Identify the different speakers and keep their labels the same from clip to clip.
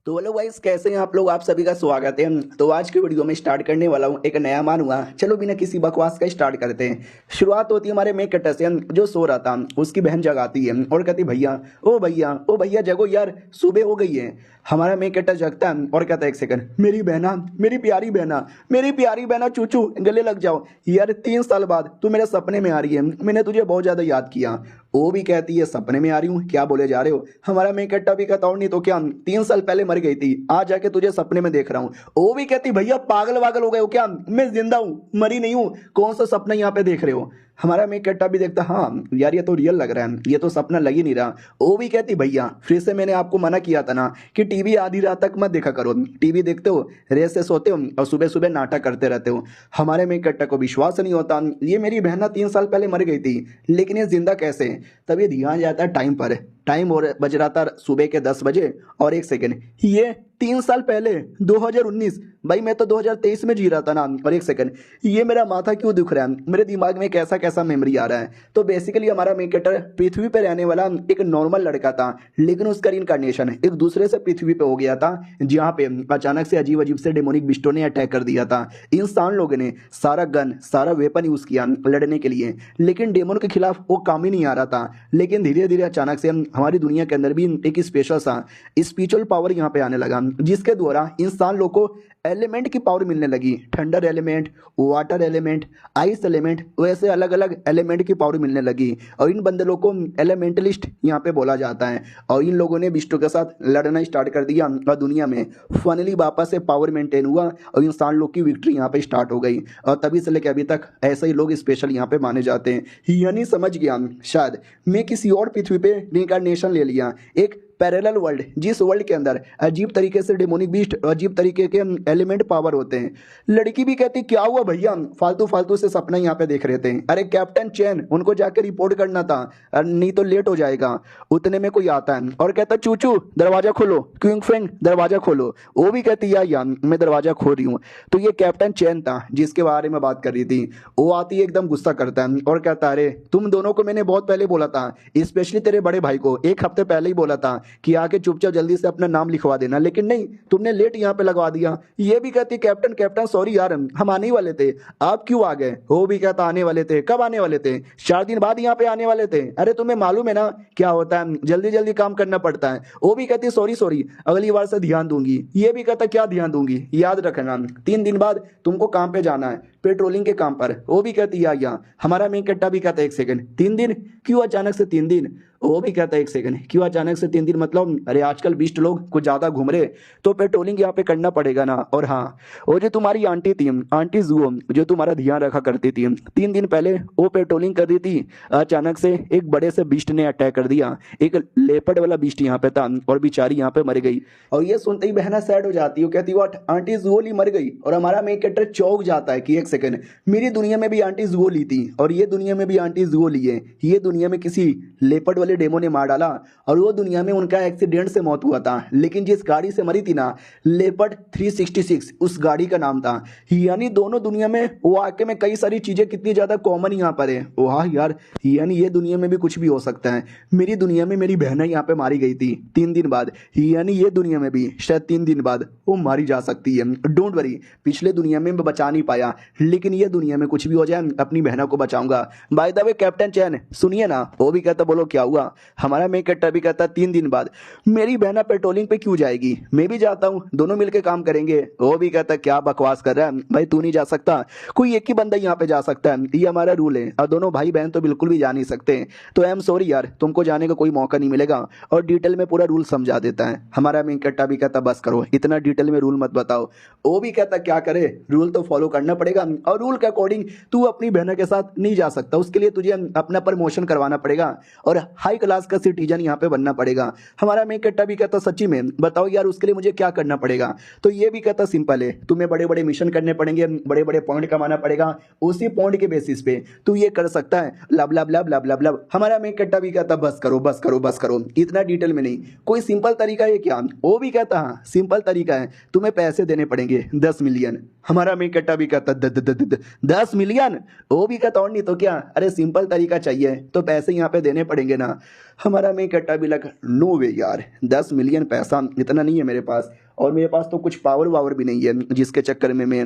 Speaker 1: तो hello guys, कैसे हैं आप लोग। आप सभी का स्वागत है। तो आज की वीडियो में स्टार्ट करने वाला हूँ एक नया मानूंगा। चलो बिना किसी बकवास का स्टार्ट करते हैं। शुरुआत होती है हमारे मेक कटर से। जो सो रहा था उसकी बहन जगाती है और कहती भैया ओ भैया ओ भैया जगो यार, सुबह हो गई है। हमारा मेक कटर जगता है और कहता है एक सेकंड, मेरी बहना, मेरी प्यारी बहना, मेरी प्यारी बहना, चूचू गले लग जाओ यार, 3 साल बाद तू मेरे सपने में आ रही है, मैंने तुझे बहुत ज्यादा याद किया। वो भी कहती है सपने में आ रही हूँ, क्या बोले जा रहे हो। हमारा मेक कट्टा भी कहता हूँ नहीं तो क्या, 3 साल पहले मर गई थी, आज जाके तुझे सपने में देख रहा हूँ। वो भी कहती भैया पागल वागल हो गए हो क्या, मैं जिंदा हूँ मरी नहीं हूँ, कौन सा सपना यहाँ पे देख रहे हो। हमारा मेक कट्टा भी देखता हाँ यार ये तो रियल लग रहा है, ये तो सपना लग ही नहीं रहा। वो भी कहती भैया फिर से मैंने आपको मना किया था ना कि टीवी आधी रात तक मत देखा करो, टीवी देखते हो रेत से सोते हो और सुबह सुबह नाटक करते रहते हो। हमारे मेक कट्टा को विश्वास नहीं होता, ये मेरी बहना 3 साल पहले मर गई थी लेकिन ये जिंदा कैसे है। तब ये ध्यान जाता है टाइम पर। टाइम और बज रहा था सुबह के 10 बजे और 1 सेकंड। ये 3 साल पहले 2019, भाई मैं तो 2023 में जी रहा था ना। और 1 सेकंड, ये मेरा माथा क्यों दुख रहा है, मेरे दिमाग में कैसा कैसा मेमोरी आ रहा है। तो बेसिकली हमारा मेक कटर पृथ्वी पे रहने वाला एक नॉर्मल लड़का था, लेकिन उसका इनकारनेशन एक दूसरे से पृथ्वी पे हो गया था, जहाँ पे अचानक से अजीब अजीब से डेमोनिक बिस्टों ने अटैक कर दिया था। इंसान लोगों ने सारा गन सारा वेपन यूज किया लड़ने के लिए, लेकिन डेमन के खिलाफ वो काम ही नहीं आ रहा था। लेकिन धीरे धीरे अचानक से हमारी दुनिया के अंदर भी एक स्पेशल सा स्पिरिचुअल पावर यहाँ पे आने लगा, जिसके द्वारा इंसान लोग को एलिमेंट की पावर मिलने लगी। Thunder element, water element, ice element, वैसे अलग अलग एलिमेंट की पावर मिलने लगी। और इन बंदे लोग को एलिमेंटलिस्ट यहाँ पे बोला जाता है। और इन लोगों ने बिस्टो के साथ लड़ना स्टार्ट कर दिया और दुनिया में फाइनली वापस से पावर मेंटेन हुआ और इंसान लोग की विक्ट्री यहाँ पे स्टार्ट हो गई। और तभी से लेकर अभी तक ऐसे ही लोग स्पेशल यहाँ पे माने जाते हैं। यानी समझ गया शायद मैं किसी और पृथ्वी पे रिइंकार्नेशन ले लिया, एक पैरेलल वर्ल्ड, जिस वर्ल्ड के अंदर अजीब तरीके से डेमोनिक बीस्ट, अजीब तरीके के एलिमेंट पावर होते हैं। लड़की भी कहती क्या हुआ भैया, फालतू फालतू से सपना यहाँ पे देख रहे थे। अरे कैप्टन चैन उनको जाकर रिपोर्ट करना था, नहीं तो लेट हो जाएगा। उतने में कोई आता है और कहता चूचू दरवाजा खोलो, क्विंग फेंग दरवाजा खोलो। वो भी कहती यार मैं दरवाजा खोल रही हूँ। तो ये कैप्टन चैन था जिसके बारे में बात कर रही थी। वो आती है एकदम गुस्सा करता है और कहता अरे तुम दोनों को मैंने बहुत पहले बोला था, स्पेशली तेरे बड़े भाई को 1 हफ्ते पहले ही बोला था कि आके चुपचाप जल्दी से अपना नाम लिखवा देना, लेकिन नहीं तुमने लेट यहाँ पे लगवा दिया। ये भी कहती कैप्टन कैप्टन सॉरी यार हम आने ही वाले थे, आप क्यों आ गए। वो भी कहता आने वाले थे, कब आने वाले थे, 4 दिन बाद यहाँ पे आने वाले थे। अरे तुम्हें मालूम है ना क्या होता है, जल्दी जल्दी काम करना पड़ता है। वो भी कहती सॉरी सॉरी अगली बार से ध्यान दूंगी। ये भी कहता क्या ध्यान दूंगी, याद रखना 3 दिन बाद तुमको काम पे जाना है, पेट्रोलिंग के काम पर। वो भी कहती या हमारा मेन कट्टा भी कहता है 1 सेकंड 3 दिन क्यों अचानक से 3 दिन। वो भी कहता है 1 सेकंड क्यों अचानक से 3 दिन, मतलब अरे आजकल बीस्ट लोग कुछ ज्यादा घूम रहे तो पेट्रोलिंग यहाँ पे करना पड़ेगा ना। और हाँ वो जो तुम्हारी आंटी थी, आंटी जुओ, जो तुम्हारा ध्यान रखा करती थी, 3 दिन पहले वो पेट्रोलिंग कर रही थी, अचानक से एक बड़े से बीस्ट ने अटैक कर दिया। एक लेपर्ड वाला बीस्ट यहाँ पे था और बेचारी यहाँ पे मर गई। और ये सुनते ही बहना सैड हो जाती है, कहती व्हाट आंटी जुओली मर गई। और हमारा मेन कैरेक्टर चौंक जाता है कि 1 सेकंड मेरी दुनिया में भी आंटी जुओली थी और ये दुनिया में भी आंटी जुओली है। ये दुनिया में किसी लेपर्ड वाले डेमो ने मार डाला और वो दुनिया में उनका एक्सीडेंट से मौत हुआ था, लेकिन जिस गाड़ी से मरी थी ना लेपर्ड 366 उस गाड़ी का नाम था। यानी दोनों दुनिया में वाकई में कई सारी चीजें कितनी ज्यादा कॉमन यहाँ पर है। वाह यार, यानी ये दुनिया में भी कुछ भी हो सकता है। मेरी दुनिया में मेरी बहन यहाँ पे मारी गई थी 3 दिन बाद, यानी ये दुनिया में भी शायद 3 दिन बाद वो मारी जा सकती है। डोंट वरी, पिछले दुनिया में मैं बचा नहीं पाया, लेकिन ये दुनिया में कुछ भी हो जाए अपनी बहनों को बचाऊंगा। बाय द वे कैप्टन चैन सुनिए ना। वो भी कहता बोलो क्या हुआ। हमारा मेन कैरेक्टर भी कहता 3 दिन बाद मेरी बहना पेट्रोलिंग पे क्यों जाएगी, मैं भी जाता हूँ, दोनों मिलकर काम करेंगे। वो भी कहता क्या बकवास कर रहा है भाई, तू नहीं जा सकता, कोई एक ही बंदा यहाँ पे जा सकता है, ये हमारा रूल है और दोनों भाई बहन तो बिल्कुल भी जा नहीं सकते। तो आई एम सॉरी यार, तुमको जाने का कोई मौका नहीं मिलेगा। और डिटेल में पूरा रूल समझा देता है। हमारा मेन कैरेक्टर भी कहता बस करो, इतना डिटेल में रूल मत बताओ। वो भी कहता क्या करे, रूल तो फॉलो करना पड़ेगा और रूल के अकॉर्डिंग तू अपनी बहनों के साथ नहीं जा सकता, उसके लिए तुझे अपना प्रमोशन करवाना पड़ेगा और हाई क्लास का सिटीजन यहाँ पे बनना पड़ेगा। हमारा मेन कैरेक्टर भी कहता सच्ची में बताओ यार उसके लिए मुझे क्या करना पड़ेगा। तो ये भी कहता सिंपल है, तुम्हें बड़े बड़े मिशन करने पड़ेंगे, बड़े बड़े पॉइंट कमाना पड़ेगा, उसी पॉइंट के बेसिस पे तू ये कर सकता है। लब लब लब लब लब लब। हमारा मेन कैरेक्टर भी कहता बस करो बस करो बस करो, इतना डिटेल में नहीं, कोई सिंपल तरीका है क्या। वो भी कहता हाँ सिंपल तरीका है, तुम्हें पैसे देने पड़ेंगे 10 मिलियन। हमारा मेन कैरेक्टर भी कहता 10 मिलियन, वो भी कतौर नहीं तो क्या, अरे सिंपल तरीका चाहिए तो पैसे यहाँ पे देने पड़ेंगे ना। हमारा मेन कट्टा भी लगा, नो वे यार, 10 मिलियन पैसा इतना नहीं है मेरे पास, और मेरे पास तो कुछ पावर वावर भी नहीं है जिसके चक्कर में मैं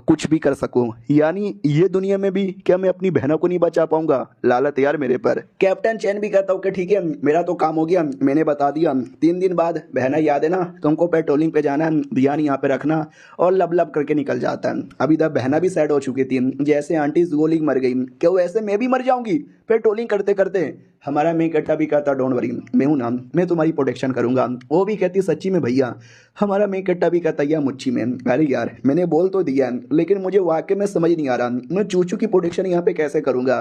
Speaker 1: कुछ भी कर सकूं। यानी ये दुनिया में भी क्या मैं अपनी बहनों को नहीं बचा पाऊंगा, लालत यार मेरे पर। कैप्टन चैन भी कहता हूँ कि ठीक है मेरा तो काम हो गया, मैंने बता दिया, 3 दिन बाद बहना याद है ना तुमको पेट्रोलिंग पे जाना है, ध्यान यहाँ पे रखना, और लब लब करके निकल जाता है। अभी तक बहना भी सैड हो चुकी थी, जैसे आंटी गोली मर गई, क्या वैसे मैं भी मर जाऊंगी पेट्रोलिंग करते करते। हमारा मैं कट्टा भी कहता डोंट वरी, मैं हूं ना, मैं तुम्हारी प्रोटेक्शन करूंगा। वो भी कहती सच्ची में भैया। हमारा मैं कट्टा भी कहता या मुच्छी में, अरे यार मैंने बोल तो दिया लेकिन मुझे वाकई में समझ नहीं आ रहा मैं चूचू की प्रोटेक्शन यहाँ पे कैसे करूंगा।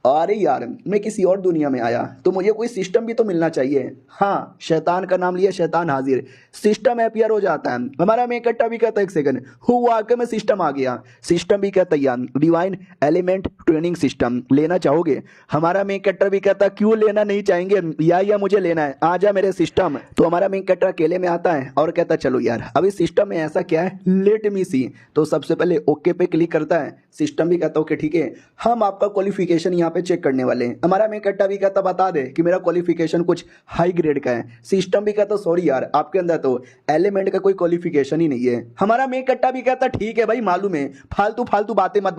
Speaker 1: अरे यार मैं किसी और दुनिया में आया तो मुझे कोई सिस्टम भी तो मिलना चाहिए। हाँ, शैतान का नाम लिया शैतान हाजिर, सिस्टम अपीयर हो जाता है। हमारा मैं कट्टा भी कहता एक सेकंड, वाकई में सिस्टम आ गया। सिस्टम भी कहता यार डिवाइन एलिमेंट ट्रेनिंग सिस्टम लेना चाहोगे। हमारा मेन कैरेक्टर भी कहता क्यों लेना नहीं चाहेंगे, या मुझे लेना है, आ जा मेरे सिस्टम। तो हमारा मेन कैरेक्टर अकेले में आता है और कहता चलो यार अभी सिस्टम में ऐसा क्या है, लेट मी सी। तो सबसे पहले ओके पे क्लिक करता है। सिस्टम भी कहता ओके ठीक है, हम आपका क्वालिफिकेशन यहाँ पे चेक करने वाले हैं। हमारा मेन कैरेक्टर भी कहता बता दे कि मेरा क्वालिफिकेशन कुछ हाई ग्रेड का है। सिस्टम भी कहता सॉरी यार आपके अंदर तो एलिमेंट का कोई क्वालिफिकेशन ही नहीं है। हमारा मेन कैरेक्टर भी कहता ठीक है भाई मालूम है, फालतू फालतू बातें मत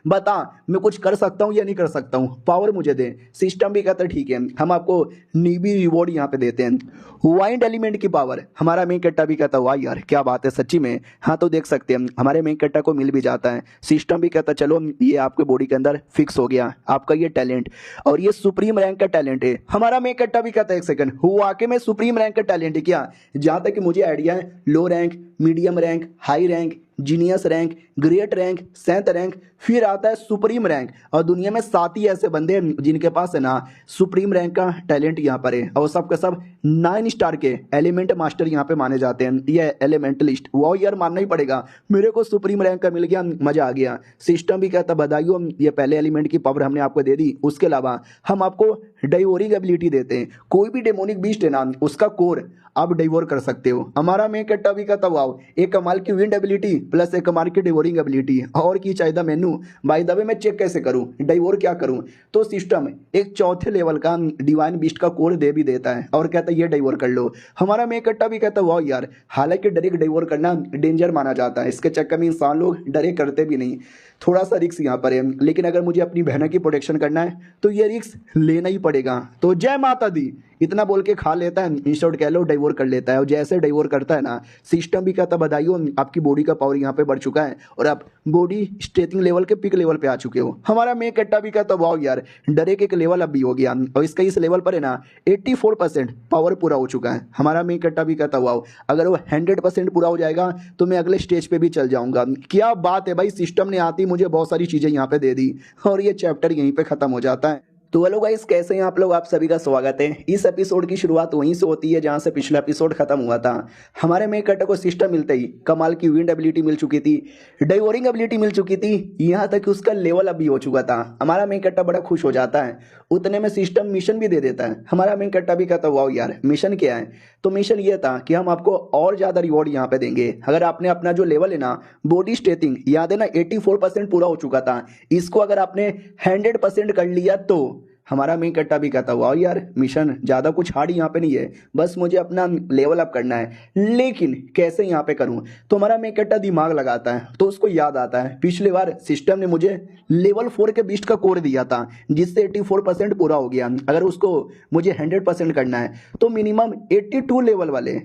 Speaker 1: बता मैं कुछ कर सकता हूँ या नहीं कर सकता हूँ, पावर मुझे दे। सिस्टम भी कहता ठीक है हम आपको नीबी रिवॉर्ड यहाँ पे देते हैं, वाइंड एलिमेंट की पावर। हमारा मेन कैरेक्टर भी कहता वाह यार क्या बात है सच्ची में, हाँ तो देख सकते हैं हमारे मेन कैरेक्टर को मिल भी जाता है। सिस्टम भी कहता चलो ये आपके बॉडी के अंदर फिक्स हो गया आपका ये टैलेंट, और ये सुप्रीम रैंक का टैलेंट है। हमारा मेन कैरेक्टर भी कहता है एक सेकंड, वाकई में सुप्रीम रैंक का टैलेंट है क्या। जहां तक कि मुझे आइडिया है low rank, medium rank, high rank, genius rank, great rank, सेंथ रैंक, फिर आता है सुप्रीम रैंक। और दुनिया में 7 ही ऐसे बंदे हैं जिनके पास है ना सुप्रीम रैंक का टैलेंट यहाँ पर है, और सब के सब 9 स्टार के एलिमेंट मास्टर यहाँ पे माने जाते हैं। ये एलिमेंटलिस्ट, वो यार मानना ही पड़ेगा, मेरे को सुप्रीम रैंक का मिल गया, मजा आ गया। सिस्टम भी कहता बधाइयो ये पहले एलिमेंट की पावर हमने आपको दे दी, उसके अलावा हम आपको डाइवोरिंग एबिलिटी देते हैं। कोई भी डेमोनिक बीस्ट है ना उसका कोर आप डाइवोर कर सकते हो। हमारा मेन कैरेक्टर भी कहता वाओ एक कमाल की विंड एबिलिटी प्लस एक कमाल की डिवोरिंग एबिलिटी, और की चाहिए मेनू। बाय द वे मैं चेक कैसे करूं डिवोर क्या करूं, तो सिस्टम एक चौथे लेवल का डिवाइन बीस्ट का कोड दे भी देता है और कहता है ये डिवोर कर लो। हमारा मेन कैरेक्टर भी कहता वाओ यार, हालांकि डायरेक्ट डिवोर करना डेंजर माना जाता है, इसके चक्कर में इंसान लोग डरे करते भी नहीं, थोड़ा सा रिस्क यहाँ पर है। लेकिन अगर मुझे अपनी बहनों की प्रोटेक्शन करना है तो ये रिस्क लेना ही पड़ेगा। तो जय माता दी इतना बोल के खा लेता है, इंस्टॉट कह लो डाइवोर कर लेता है। और जैसे डाइवोर करता है ना सिस्टम भी कहता बधाइयो आपकी बॉडी का पावर यहाँ पे बढ़ चुका है और आप बॉडी स्ट्रेचिंग लेवल के पिक लेवल पे आ चुके हो। हमारा मेन कैरेक्टर भी कहता वाओ यार डरे के एक लेवल अब भी हो गया, और इसका इस लेवल पर है ना 84% पावर पूरा हो चुका है। हमारा मेन कैरेक्टर भी कहता वाओ अगर वो 100% पूरा हो जाएगा तो मैं अगले स्टेज पे भी चल जाऊंगा। क्या बात है भाई, सिस्टम ने आती मुझे बहुत सारी चीजें यहाँ पे दे दी और ये चैप्टर यहीं पे खत्म हो जाता है। तो हेलो गाइस कैसे हैं आप लोग, आप सभी का स्वागत है। इस एपिसोड की शुरुआत वहीं से होती है जहां से पिछला एपिसोड खत्म हुआ था। हमारे मेन कैरेक्टर को सिस्टम मिलते ही कमाल की विंड एबिलिटी मिल चुकी थी, डाइवोरिंग एबिलिटी मिल चुकी थी, यहाँ तक कि उसका लेवल अप भी हो चुका था। हमारा मेन कैरेक्टर बड़ा खुश हो जाता है, उतने में सिस्टम मिशन भी दे देता है। हमारा मेन कैरेक्टर भी कहता वाओ यार मिशन क्या है, तो मिशन ये था कि हम आपको और ज्यादा रिवॉर्ड यहाँ पे देंगे अगर आपने अपना जो लेवल है ना बॉडी स्ट्रेचिंग याद है ना 84% पूरा हो चुका था, इसको अगर आपने 100% कर लिया तो। हमारा मेन कैरेक्टर भी कहता हुआ यार मिशन ज़्यादा कुछ हार्ड यहाँ पे नहीं है, बस मुझे अपना लेवल अप करना है, लेकिन कैसे यहाँ पे करूँ। तो हमारा मेन कैरेक्टर दिमाग लगाता है तो उसको याद आता है पिछली बार सिस्टम ने मुझे लेवल 4 के बीस्ट का कोर दिया था जिससे 84% पूरा हो गया। अगर उसको मुझे 100% करना है तो मिनिमम 82 लेवल वाले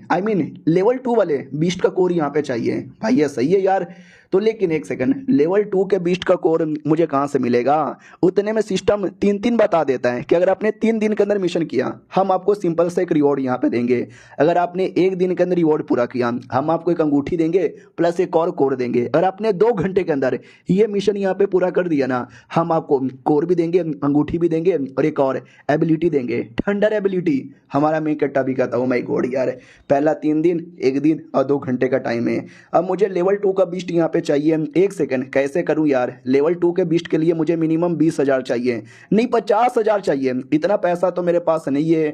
Speaker 1: लेवल 2 वाले बीस्ट का कोर यहाँ पे चाहिए। भाई ये सही है यार। तो लेकिन एक सेकंड, लेवल 2 के बीस्ट का कोर मुझे कहाँ से मिलेगा। उतने में सिस्टम 3 बता देता है कि अगर आपने 3 दिन के अंदर मिशन किया हम आपको सिंपल से एक रिवॉर्ड यहाँ पे देंगे, अगर आपने 1 दिन के अंदर रिवॉर्ड पूरा किया हम आपको एक अंगूठी देंगे प्लस एक और कोर देंगे, अगर आपने 2 घंटे के अंदर ये मिशन यहाँ पे पूरा कर दिया ना हम आपको कोर भी देंगे, अंगूठी भी देंगे और एक और एबिलिटी देंगे, थंडर एबिलिटी। हमारा मेन कैरेक्टर भी कहता हूँ माय गॉड यार पहला 3 दिन 1 दिन और 2 घंटे का टाइम है, अब मुझे लेवल 2 का बीस्ट यहाँ पे चाहिए। एक सेकंड कैसे करूं यार, लेवल 2 के बीस्ट के लिए मुझे मिनिमम 20,000 चाहिए, नहीं 50,000 चाहिए, इतना पैसा तो मेरे पास नहीं है।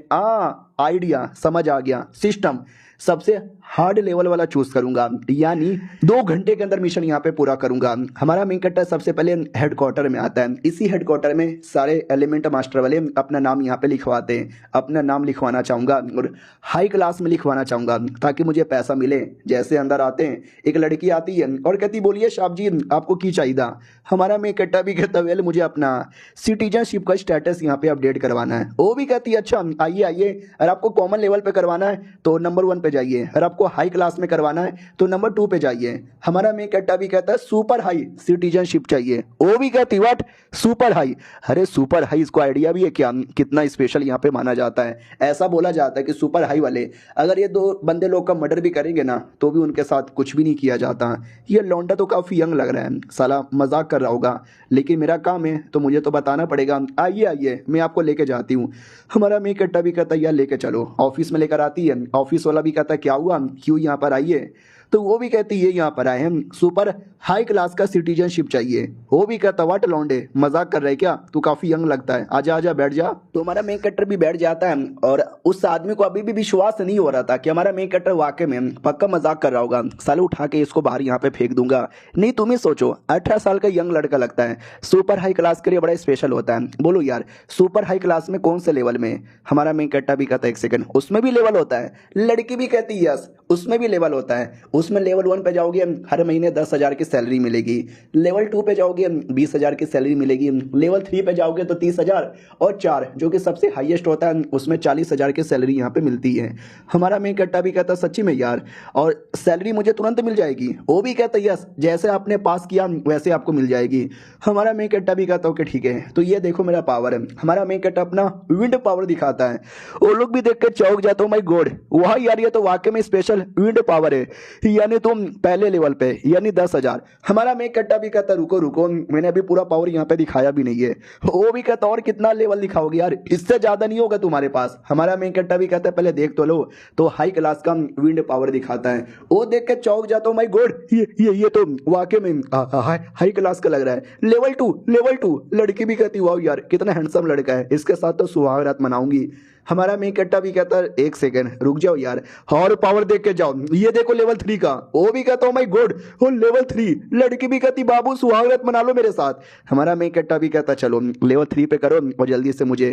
Speaker 1: आइडिया समझ आ गया, सिस्टम सबसे हार्ड लेवल वाला चूज करूंगा, यानी 2 घंटे के अंदर मिशन यहाँ पे पूरा करूंगा। हमारा मेन कैरेक्टर सबसे पहले हेडक्वार्टर में आता है। इसी हेडक्वार्टर में सारे एलिमेंट मास्टर वाले अपना नाम यहाँ पे लिखवाते हैं। अपना नाम लिखवाना चाहूंगा और हाई क्लास में लिखवाना चाहूंगा ताकि मुझे पैसा मिले। जैसे अंदर आते हैं, एक लड़की आती है और कहती बोलिए साहब जी आपको की चाहिए। हमारा मेन कैरेक्टर भी कहता वेल मुझे अपना सिटीजनशिप का स्टेटस यहाँ पे अपडेट करवाना है। वो भी कहती है अच्छा आइए आइए, अगर आपको कॉमन लेवल पे करवाना है तो नंबर 1 पे जाइए, अगर आपको हाई क्लास में करवाना है तो नंबर 2 पे जाइए। हमारा मेन कैरेक्टर भी कहता है सुपर हाई सिटीजनशिप चाहिए। वो भी कहती व्हाट सुपर हाई, अरे सुपर हाई इसको आइडिया भी है क्या कितना स्पेशल यहाँ पे माना जाता है। ऐसा बोला जाता है कि सुपर हाई वाले अगर ये 2 बंदे लोग का मर्डर भी करेंगे ना तो भी उनके साथ कुछ भी नहीं किया जाता। ये लौंडा तो काफी यंग लग रहा है, साला मजाक कर रहा होगा, लेकिन मेरा काम है तो मुझे तो बताना पड़ेगा। आइए आइए मैं आपको लेके जाती हूँ। हमारा मेन कैरेक्टर भी कहता है यार लेके चलो। ऑफिस में लेकर आती है। ऑफिस वाला भी कहता है क्या हुआ क्यों यहाँ पर आइए, तो वो भी कहती है यहाँ पर आए हम सुपर हाई क्लास का सिटीजनशिप चाहिए। वो भी कहता वाट लौंडे मजाक कर रहे क्या, तू काफी यंग लगता है, आजा आजा बैठ जा। तो हमारा मेन कैरेक्टर भी बैठ जाता है और उस आदमी को अभी भी विश्वास नहीं हो रहा था कि हमारा मेन कैरेक्टर वाकई में पक्का मजाक कर रहा होगा। साले उठा के इसको बाहर यहाँ पे फेंक दूंगा। नहीं तुम ही सोचो 18 साल का यंग लड़का लगता है, सुपर हाई क्लास के लिए बड़ा स्पेशल होता है। बोलो यार सुपर हाई क्लास में कौन से लेवल में। हमारा मेन कैरेक्टर भी कहता है एक सेकंड उसमें भी लेवल होता है। लड़की भी कहती है यस उसमें भी लेवल होता है। उसमें लेवल 1 पे जाओगे हर महीने 10,000 की सैलरी मिलेगी। लेवल 2 पे जाओगे 20,000 की सैलरी मिलेगी। लेवल 3 पे जाओगे तो 30,000 और 4 जो कि सबसे हाईएस्ट होता है उसमें 40,000 की सैलरी यहाँ पे मिलती है। हमारा मेन कैरेक्टर भी कहता सच्ची में यार और सैलरी मुझे तुरंत मिल जाएगी। वो भी कहता यस जैसे आपने पास किया वैसे आपको मिल जाएगी। हमारा मेन कैरेक्टर भी कहता ओके ठीक है तो ये देखो मेरा पावर है। हमारा मेन कैरेक्टर अपना विंड पावर दिखाता है। वो लोग भी देख के चौंक जाते हो माय गॉड वाह यार ये तो वाकई में स्पेशल विंड पावर है, यानी तुम पहले लेवल पे यानी 10,000। हमारा मेन कैरेक्टर भी कहता रुको रुको मैंने अभी पूरा पावर यहाँ पे दिखाया भी नहीं है। वो भी कहता और कितना लेवल दिखाओगे यार इससे ज्यादा नहीं होगा तुम्हारे पास। हमारा मेन कैरेक्टर भी कहता है पहले देख तो लो। तो हाई क्लास का विंड पावर दिखाता है। वो देख के चौंक जाता हूँ माय गॉड ये तो वाकई में हाई क्लास का लग रहा है। लेवल 2 लड़की भी कहती वाह यार कितना हैंडसम लड़का है, इसके साथ तो सुहाग रात मनाऊंगी। हमारा मेन कैरेक्टर भी कहता है एक सेकंड रुक जाओ यार और पावर देख के जाओ ये देखो लेवल 3 का। वो भी कहता हूँ माय गॉड वो लेवल 3 लड़की भी कहती बाबू सुहागरात मना लो मेरे साथ। हमारा मेन कैरेक्टर भी कहता चलो लेवल 3 पे करो और जल्दी से मुझे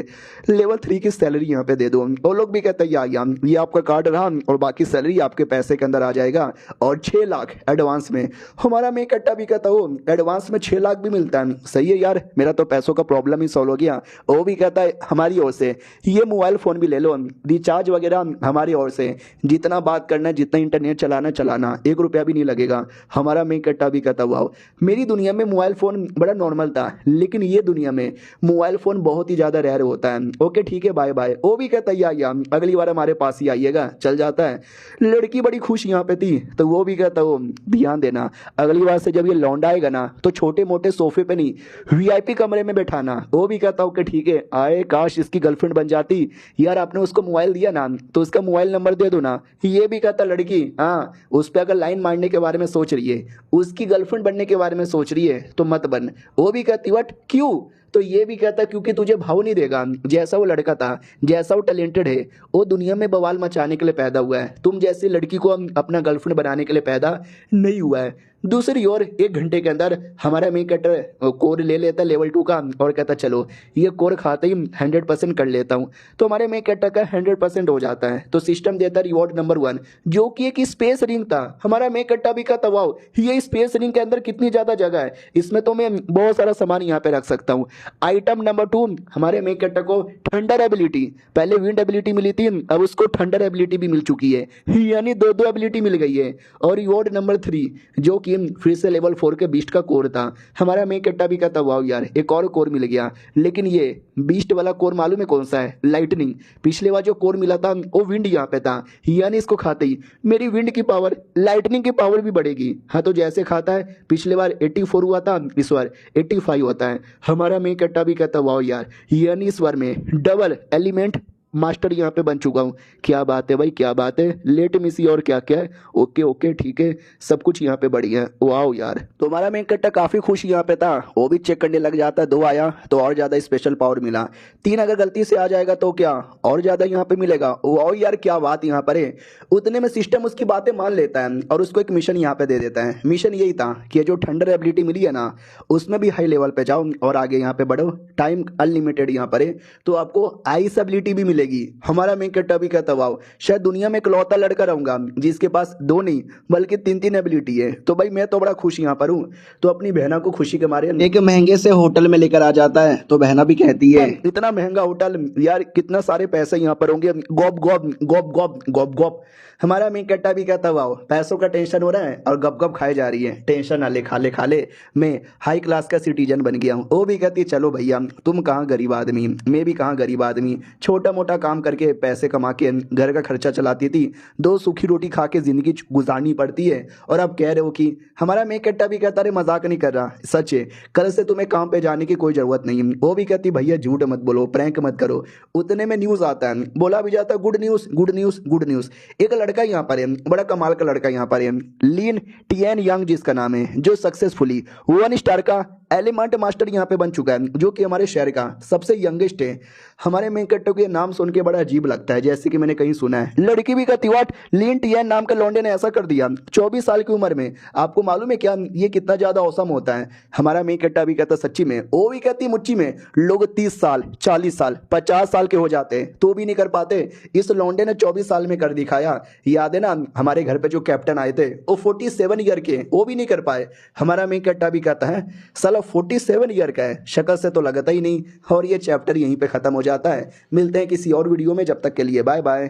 Speaker 1: लेवल 3 की सैलरी यहाँ पे दे दो। वो लोग भी कहते हैं या ये आपका कार्ड रहा और बाकी सैलरी आपके पैसे के अंदर आ जाएगा और 6 लाख एडवांस में। हमारा मेन कैरेक्टर भी कहता हो एडवांस में 6 लाख भी मिलता है, सही है यार मेरा तो पैसों का प्रॉब्लम ही सॉल्व हो गया। वो भी कहता है हमारी ओर से ये मोबाइल फोन भी ले लो, रिचार्ज वगैरह हमारी ओर से, जितना बात करना जितना इंटरनेट चलाना 1 रुपया भी नहीं लगेगा। हमारा मेन कैरेक्टर भी कहता हुआ मेरी दुनिया में मोबाइल फोन बड़ा नॉर्मल था लेकिन ये दुनिया में मोबाइल फोन बहुत ही ज्यादा रेयर होता है। ओके ठीक है बाय बाय। वो भी कहता है या अगली बार हमारे पास ही आइएगा, चल जाता है। लड़की बड़ी खुश यहाँ पे थी तो वो भी कहता वो ध्यान देना अगली बार से जब ये लौंडा आएगा ना तो छोटे मोटे सोफे पे नहीं वीआईपी कमरे में बैठाना। वो भी कहता हूँ कि ठीक है आए काश इसकी गर्लफ्रेंड बन जाती यार, आपने उसको मोबाइल दिया ना तो उसका मोबाइल नंबर दे दो ना। ये भी कहता लड़की हाँ उस पर अगर लाइन मारने के बारे में सोच रही है उसकी गर्लफ्रेंड बनने के बारे में सोच रही है तो मत बन। वो भी कहती वट क्यों, तो ये भी कहता क्योंकि तुझे भाव नहीं देगा। जैसा वो लड़का था जैसा वो टैलेंटेड है वो दुनिया में बवाल मचाने के लिए पैदा हुआ है, तुम जैसी लड़की को अपना गर्लफ्रेंड बनाने के लिए पैदा नहीं हुआ है। दूसरी ओर 1 घंटे के अंदर हमारा मेन कैरेक्टर कोर ले लेता है लेवल 2 का और कहता चलो ये कोर खाते ही 100% कर लेता हूँ। तो हमारे मेन कैरेक्टर का 100% हो जाता है। तो सिस्टम देता है रिवॉर्ड नंबर 1 जो कि एक स्पेस रिंग था। हमारा मेन कैरेक्टर भी कहता वाओ ये स्पेस रिंग के अंदर कितनी ज्यादा जगह है, इसमें तो मैं बहुत सारा सामान यहाँ पे रख सकता हूँ। आइटम नंबर 2 हमारे मेन कैरेक्टर को थंडर एबिलिटी, पहले विंड एबिलिटी मिली थी अब उसको थंडर एबिलिटी भी मिल चुकी है, यानी 2 एबिलिटी मिल गई है। और रिवॉर्ड नंबर 3 जो कि फिर से लेवल 4 के बीस्ट का कोर था। हमारा मेन कैरेक्टर भी कहता वाओ यार एक और कोर मिल गया, लेकिन ये बीस्ट वाला कोर मालूम है कौन सा है, लाइटनिंग। पिछले बार जो कोर मिला था वो विंड यहाँ पे था, यानी इसको खाते ही मेरी विंड की पावर लाइटनिंग की पावर भी बढ़ेगी। हाँ तो जैसे खाता है पिछले बार 84 हुआ था इस बार 85 होता है। हमारा मेन कैरेक्टर भी कहता वाओ यार यानी इस बार में डबल एलिमेंट मास्टर यहाँ पे बन चुका हूँ। क्या बात है भाई, क्या बात है। लेट मी सी और क्या क्या है। ओके ओके ठीक है, सब कुछ यहाँ पे बढ़िया है। वाओ यार, तुम्हारा मेन कट्टा काफी खुश यहाँ पे था, वो भी चेक करने लग जाता है। 2 आया तो और ज्यादा स्पेशल पावर मिला। 3 अगर गलती से आ जाएगा तो क्या और ज्यादा यहाँ पे मिलेगा। वाओ यार क्या बात यहाँ पर है। उतने में सिस्टम उसकी बातें मान लेता है और उसको एक मिशन यहाँ पे दे देता है। मिशन यही था कि ये जो थंडर एबिलिटी मिली है ना, उसमें भी हाई लेवल पे जाओ और आगे यहाँ पे बढ़ो। टाइम अनलिमिटेड यहाँ पर है, तो आपको आइस एबिलिटी भी मिलेगी। हमारा मेन कट्टा भी कहता वाओ, शायद दुनिया में इकलौता लड़का रहूंगा जिसके पास 2 नहीं बल्कि 3 एबिलिटी है। तो भाई मैं तो बड़ा खुश यहाँ पर हूँ। तो अपनी बहना को खुशी के मारे एक महंगे से होटल में लेकर आ जाता है। तो बहना भी कहती है इतना महंगा होटल यार, कितना सारे पैसे यहाँ पर होंगे। गॉप गॉप गॉप गॉप गॉप गॉप। हमारा मेन कट्टा भी कहता वाओ, पैसों का टेंशन हो रहा है और गप गप खाई जा रही है। टेंशन ना ले, खा ले खा ले, मैं हाई क्लास का सिटीजन बन गया हूँ। वो भी कहती है चलो भैया, तुम कहाँ गरीब आदमी, मैं भी कहाँ गरीब आदमी। छोटा मोटा काम करके पैसे कमा के घर का खर्चा चलाती थी, 2 सूखी रोटी खा के जिंदगी गुजारनी पड़ती है। और अब कह रहे हो कि हमारा मेन कट्टा भी कहता है मजाक नहीं कर रहा, सच है, कल से तुम्हें काम पे जाने की कोई जरूरत नहीं। वो भी कहती भैया झूठ मत बोलो, प्रैंक मत करो। उतने में न्यूज आता है, बोला भी जाता है good news good news good news. एक लड़का यहाँ पर है, बड़ा कमाल का लड़का यहाँ पर है, लीन टियन यंग जिसका नाम है, जो सक्सेसफुली 1 स्टार का एलिमेंट मास्टर यहाँ पे बन चुका है, जो कि हमारे शहर का सबसे यंगेस्ट है। हमारे मेन कट्टो के नाम सुन के बड़ा अजीब लगता है, जैसे कि मैंने कहीं सुना है। लड़की भी कहती व्हाट, लीन टियन नाम का लौंडे ने ऐसा कर दिया 24 साल की उम्र में। आपको मालूम है क्या ये कितना ज्यादा औसम होता है। हमारा मेन कट्टा भी कहता सच्ची में। वो भी कहती मुच्ची में लोग 30 साल 40 साल 50 साल के हो जाते हैं तो भी नहीं कर पाते, इस लौंडे ने 24 साल में कर दिखाया। याद है ना हमारे घर पे जो कैप्टन आए थे, वो 47 ईयर के, वो भी नहीं कर पाए। हमारा मेन कट्टा भी कहता है साला 47 ईयर का है, शक्ल से तो लगता ही नहीं। और ये चैप्टर यहीं पे खत्म हो जाता है। मिलते हैं किसी और वीडियो में, जब तक के लिए बाय बाय।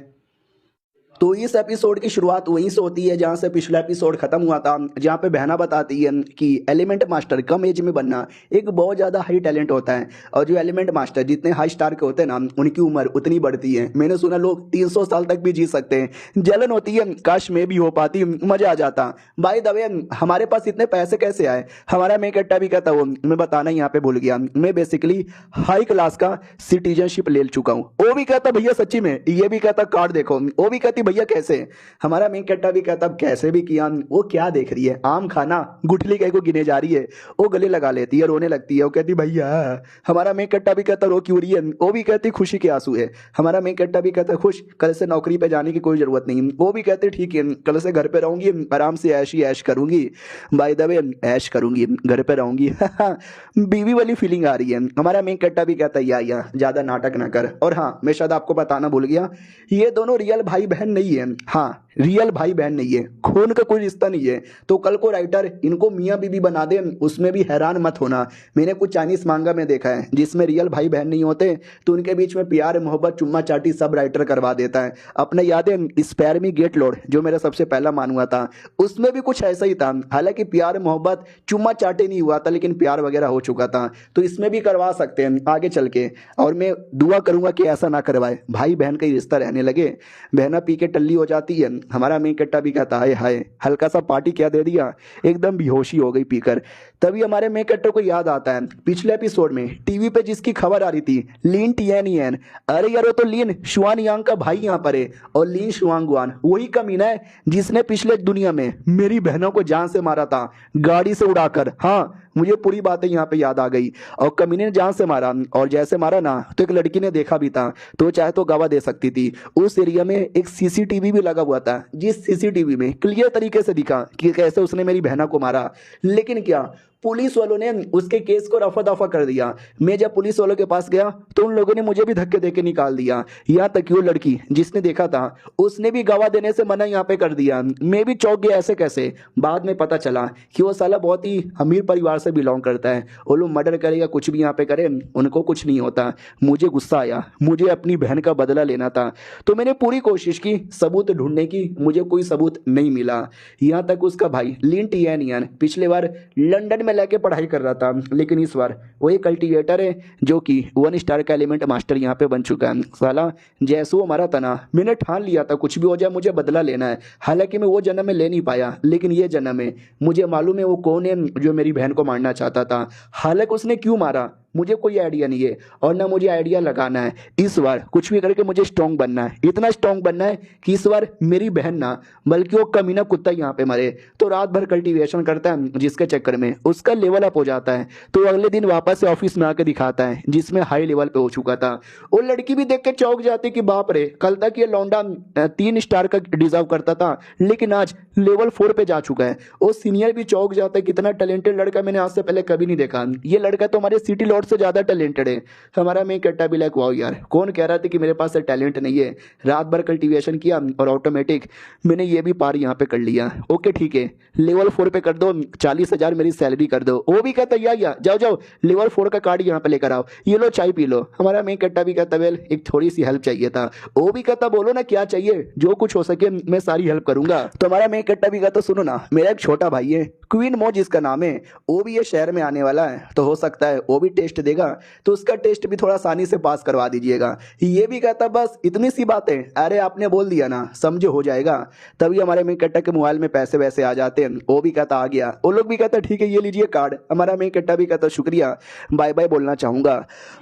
Speaker 1: तो इस एपिसोड की शुरुआत वहीं से होती है जहां से पिछला एपिसोड खत्म हुआ था, जहां पे बहना बताती है कि एलिमेंट मास्टर कम एज में बनना एक बहुत ज़्यादा हाई टैलेंट होता है। और जो एलिमेंट मास्टर जितने हाई स्टार के होते हैं ना, उनकी उम्र उतनी बढ़ती है। मैंने सुना लोग 300 साल तक भी जी सकते हैं। जलन होती है, काश में भी हो पाती, मजा आ जाता। बाय द वे हमारे पास इतने पैसे कैसे आए। हमारा मैं कट्टा भी कहता हूँ, मैं बताना यहाँ पे भूल गया, मैं बेसिकली हाई क्लास का सिटीजनशिप ले चुका हूँ। वो भी कहता भैया सच्ची में, ये भी कहता कार्ड देखो। वो भी कहती भैया कैसे। हमारा मेन कट्टा भी कहता कैसे भी किया। वो क्या देख रही है, आम खाना गुठली कहीं को गिने जा रही है। वो गले लगा लेती है, रोने लगती है। वो कहती भैया। हमारा मेन कट्टा भी कहता रो क्यों रही है। वो भी कहती खुशी के आंसू है। हमारा मेन कट्टा भी कहता खुश, कल से नौकरी पे जाने की कोई जरूरत नहीं। वो भी कहते ठीक है, कल से घर पे रहूंगी, आराम से ऐश ही ऐश करूंगी। बाय द वे ऐश करूंगी, घर पे रहूंगी। बीवी वाली फीलिंग आ रही है। हमारा मेन कट्टा भी कहता या ज्यादा नाटक ना कर। और हाँ, मैं शायद आपको बताना भूल गया, ये दोनों रियल भाई बहन नहीं है। हाँ, रियल भाई बहन नहीं है, खून का कोई रिश्ता नहीं है। तो कल को राइटर इनको मियाँ बीबी बना दे, उसमें भी हैरान मत होना। मैंने कुछ चाइनीज मांगा में देखा है जिसमें रियल भाई बहन नहीं होते, तो उनके बीच में प्यार मोहब्बत चुम्मा चाटी सब राइटर करवा देता है। अपने याद है स्पेयर मी गेट लॉर्ड, जो मेरा सबसे पहला मान हुआ था, उसमें भी कुछ ऐसा ही था। हालांकि प्यार मोहब्बत चुम्मा चाटी नहीं हुआ था, लेकिन प्यार वगैरह हो चुका था। तो इसमें भी करवा सकते हैं आगे चल के। और मैं दुआ करूंगा कि ऐसा ना करवाए, भाई बहन का ही रिश्ता रहने लगे। बहना पी के टल्ली हो जाती है। हमारा मेन कट्टा भी कहता है हाय हल्का सा पार्टी क्या दे दिया, एकदम बेहोशी हो गई पीकर। तभी हमारे मेन कट्टे को याद आता है पिछले एपिसोड में टीवी पे जिसकी खबर आ रही थी, लीन टियन। अरे यार वो तो लीन शुआन यांग का भाई यहाँ पर है। और लीन शुआंगवान वही कमीना है जिसने पिछले दुनिया में मेरी बहनों को जान से मारा था, गाड़ी से उड़ाकर। हाँ, मुझे पूरी बातें यहाँ पे याद आ गई। और कमीने ने जान से मारा, और जैसे मारा ना तो एक लड़की ने देखा भी था, तो चाहे तो गवाह दे सकती थी। उस एरिया में एक सीसीटीवी भी लगा हुआ था, जिस सीसीटीवी में क्लियर तरीके से दिखा कि कैसे उसने मेरी बहना को मारा। लेकिन क्या पुलिस वालों ने उसके केस को रफा दफा कर दिया। मैं जब पुलिस वालों के पास गया तो उन लोगों ने मुझे भी धक्के देके निकाल दिया। यहाँ तक कि वो लड़की जिसने देखा था उसने भी गवाह देने से मना यहाँ पे कर दिया। मैं भी चौंक गया, ऐसे कैसे। बाद में पता चला कि वो साला बहुत ही अमीर परिवार से बिलोंग करता है। वो लोग मर्डर करे या कुछ भी यहाँ पे करे, उनको कुछ नहीं होता। मुझे गुस्सा आया, मुझे अपनी बहन का बदला लेना था। तो मैंने पूरी कोशिश की सबूत ढूंढने की, मुझे कोई सबूत नहीं मिला। यहाँ तक उसका भाई लिन टियन पिछले बार लंदन में लेके पढ़ाई कर रहा था, लेकिन इस बार वही कल्टीवेटर है जो कि 1 स्टार का एलिमेंट मास्टर यहाँ पे बन चुका है। साला जैसे वो हमारा तना, मैंने ठान लिया था कुछ भी हो जाए मुझे बदला लेना है। हालांकि मैं वो जन्म में ले नहीं पाया, लेकिन ये जन्म में मुझे मालूम है वो कौन है जो मेरी बहन को मारना चाहता था। हालांकि उसने क्यों मारा मुझे कोई आइडिया नहीं है और ना मुझे आइडिया लगाना है। इस बार कुछ भी करके मुझे स्ट्रांग बनना है, इतना स्ट्रांग बनना है कि इस बार मेरी बहन ना बल्कि वो कमीना कुत्ता यहाँ पे मरे। तो रात भर कल्टीवेशन करता है, जिसके चक्कर में उसका लेवल अप हो जाता है। तो अगले दिन वापस से ऑफिस में आकर दिखाता है जिसमें हाई लेवल पे हो चुका था। वो लड़की भी देख के चौंक जाती कि बाप रे, कल तक ये लौंडा 3 स्टार का डिजर्व करता था लेकिन आज लेवल 4 पे जा चुका है। वो सीनियर भी चौंक जाता है, कितना टैलेंटेड लड़का, मैंने आज से पहले कभी नहीं देखा। ये लड़का तो हमारे सिटी लॉर्ड से ज्यादा टैलेंटेड है। हमारा मेन कट्टा भी लाइक वाओ यार, कौन कह रहा था कि मेरे पास टैलेंट नहीं है। रात भर कल्टीवेशन किया और ऑटोमेटिक मैंने ये भी पार यहाँ पे कर लिया। ओके ठीक है, लेवल 4 पे कर दो, 40,000 मेरी सैलरी कर दो। वो भी कहता या जाओ जाओ लेवल 4 का कार्ड यहाँ पे लेकर आओ, ये लो चाय पी लो। हमारा मेन कट्टा भी कहता वेल एक थोड़ी सी हेल्प चाहिए था। वो भी कहता बोलो ना क्या चाहिए, जो कुछ हो सके मैं सारी हेल्प करूंगा। तो हमारा मेन कट्टा भी कहता सुनो ना, मेरा एक छोटा भाई है क्वीन मो जिसका नाम है, वो भी ये शहर में आने वाला है, तो हो सकता है वो भी टेस्ट देगा, तो उसका टेस्ट भी थोड़ा आसानी से पास करवा दीजिएगा। ये भी कहता बस इतनी सी बात है, अरे आपने बोल दिया ना, समझो हो जाएगा। तभी हमारे मेन कट्टा के मोबाइल में पैसे वैसे आ जाते हैं। वो भी कहता आ गया। वो लोग भी कहता ठीक है ये लीजिए कार्ड। हमारा मेन कट्टा भी कहता शुक्रिया, बाय बाय बोलना चाहूंगा।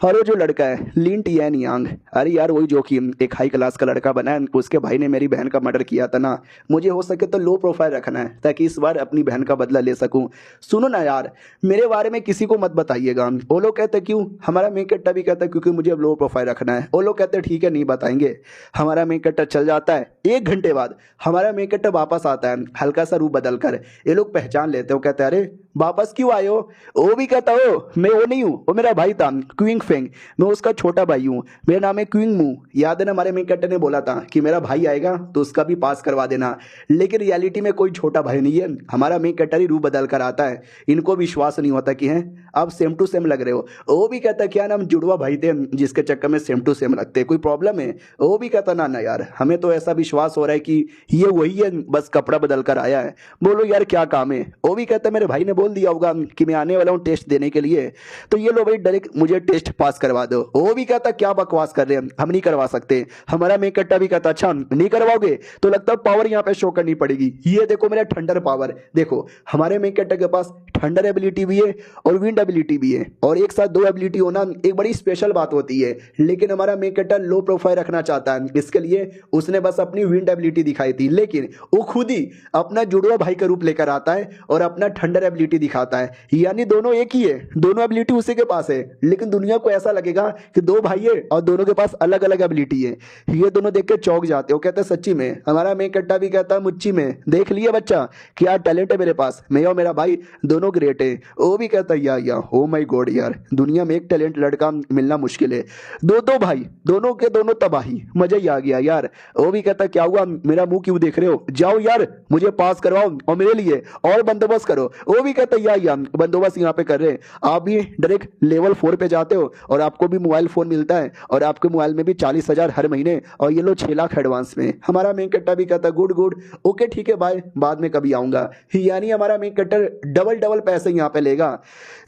Speaker 1: और वो जो लड़का है लिंट यैन यांग, अरे यार वही जो कि एक हाई क्लास का लड़का बना है, उसके भाई ने मेरी बहन का मर्डर किया था ना, मुझे हो सके तो लो प्रोफाइल रखना है ताकि इस बार अपनी बहन का बदला ले सकूं। सुनो ना यार, मेरे बारे में किसी को मत बताइएगा। वो लोग कहते क्यों? हमारा मेन कट्टा भी कहता क्योंकि मुझे लो प्रोफाइल रखना है। वो लोग कहते ठीक है नहीं बताएंगे। हमारा मेन कट्टा चल जाता है। 1 घंटे बाद हमारा मेन कट्टा वापस आता है हल्का सा रूप बदल कर। ये लोग पहचान लेते हो, कहते अरे वापस क्यों आए हो? वो भी कहता हो मैं वो नहीं हूँ, वो मेरा भाई था क्विंग फेंग, मैं उसका छोटा भाई हूँ, मेरा नाम है क्विंग मू। याद है ना हमारे मेन कट्टे ने बोला था कि मेरा भाई आएगा तो उसका भी पास करवा देना, लेकिन रियलिटी में कोई छोटा भाई नहीं है। हमारा मेन कट्टा ही रूप बदल कर आता है। इनको विश्वास नहीं होता कि हैं आप सेम टू सेम लग रहे हो। वो भी कहता क्या नाम जुड़वा भाई थे जिसके चक्कर में सेम टू सेम लगते, कोई प्रॉब्लम है? वो भी कहता ना ना यार, हमें तो ऐसा विश्वास हो रहा है कि ये वही है, बस कपड़ा बदल कर आया है। बोलो यार क्या काम है? वो भी कहता मेरे भाई ने बोल दिया होगा कि मैं आने वाला हूँ टेस्ट देने के लिए, तो ये लो भाई डायरेक्ट मुझे टेस्ट पास करवा दो। वो भी कहता क्या बकवास कर रहे हैं, हम नहीं करवा सकते। हमारा मेन कट्टा भी कहता अच्छा नहीं करवाओगे तो लगता है पावर यहाँ पे शो करनी पड़ेगी। ये देखो मेरा थंडर पावर, देखो हमारे मेन कट्टा के पास थंडर एबिलिटी भी है और विंड एबिलिटी भी है, और एक साथ 2 एबिलिटी होना एक बड़ी स्पेशल बात होती है। लेकिन हमारा मेन कट्टा लो प्रोफाइल रखना चाहता है, इसके लिए उसने बस अपनी विंड एबिलिटी दिखाई थी, लेकिन वो खुद ही अपना जुड़वा भाई का रूप लेकर आता है और अपना थंडर एबिलिटी दिखाता है। यानी दोनों एक ही है, दोनों एबिलिटी उसी के पास है, लेकिन दुनिया को ऐसा लगेगा कि 2 भाई है और दोनों के पास अलग अलग एबिलिटी है। ये दोनों देख के चौंक जाते हो, कहते सच्ची में। हमारा मेन कट्टा भी कहता मुच्ची में देख लिया बच्चा क्या टैलेंट है मेरे पास, मैं और मेरा भाई दोनों ग्रेट है। वो भी कहता या ओ माय गॉड यार, दुनिया में एक टैलेंट लड़का मिलना मुश्किल है। 2 भाई दोनों के दोनों तबाही, मजा ही आ गया यार। वो भी कहता क्या हुआ, मेरा मुंह क्यों देख रहे हो, जाओ यार मुझे पास करवाओ और मेरे लिए और बंदोबस्त करो। वो भी कहता या बंदोबस्त यहाँ पे कर रहे हैं। आप भी डायरेक्ट लेवल 4 पे जाते हो और आपको भी मोबाइल फोन मिलता है और आपके मोबाइल में भी 40,000 हर महीने और ये लो 6 लाख एडवांस में। हमारा मेन कट्टा भी कहता गुड गुड ओके ठीक है बाय, बाद में कभी आऊंगा। यानी हमारा मेन कट्टर डबल पैसे यहाँ पे लेगा।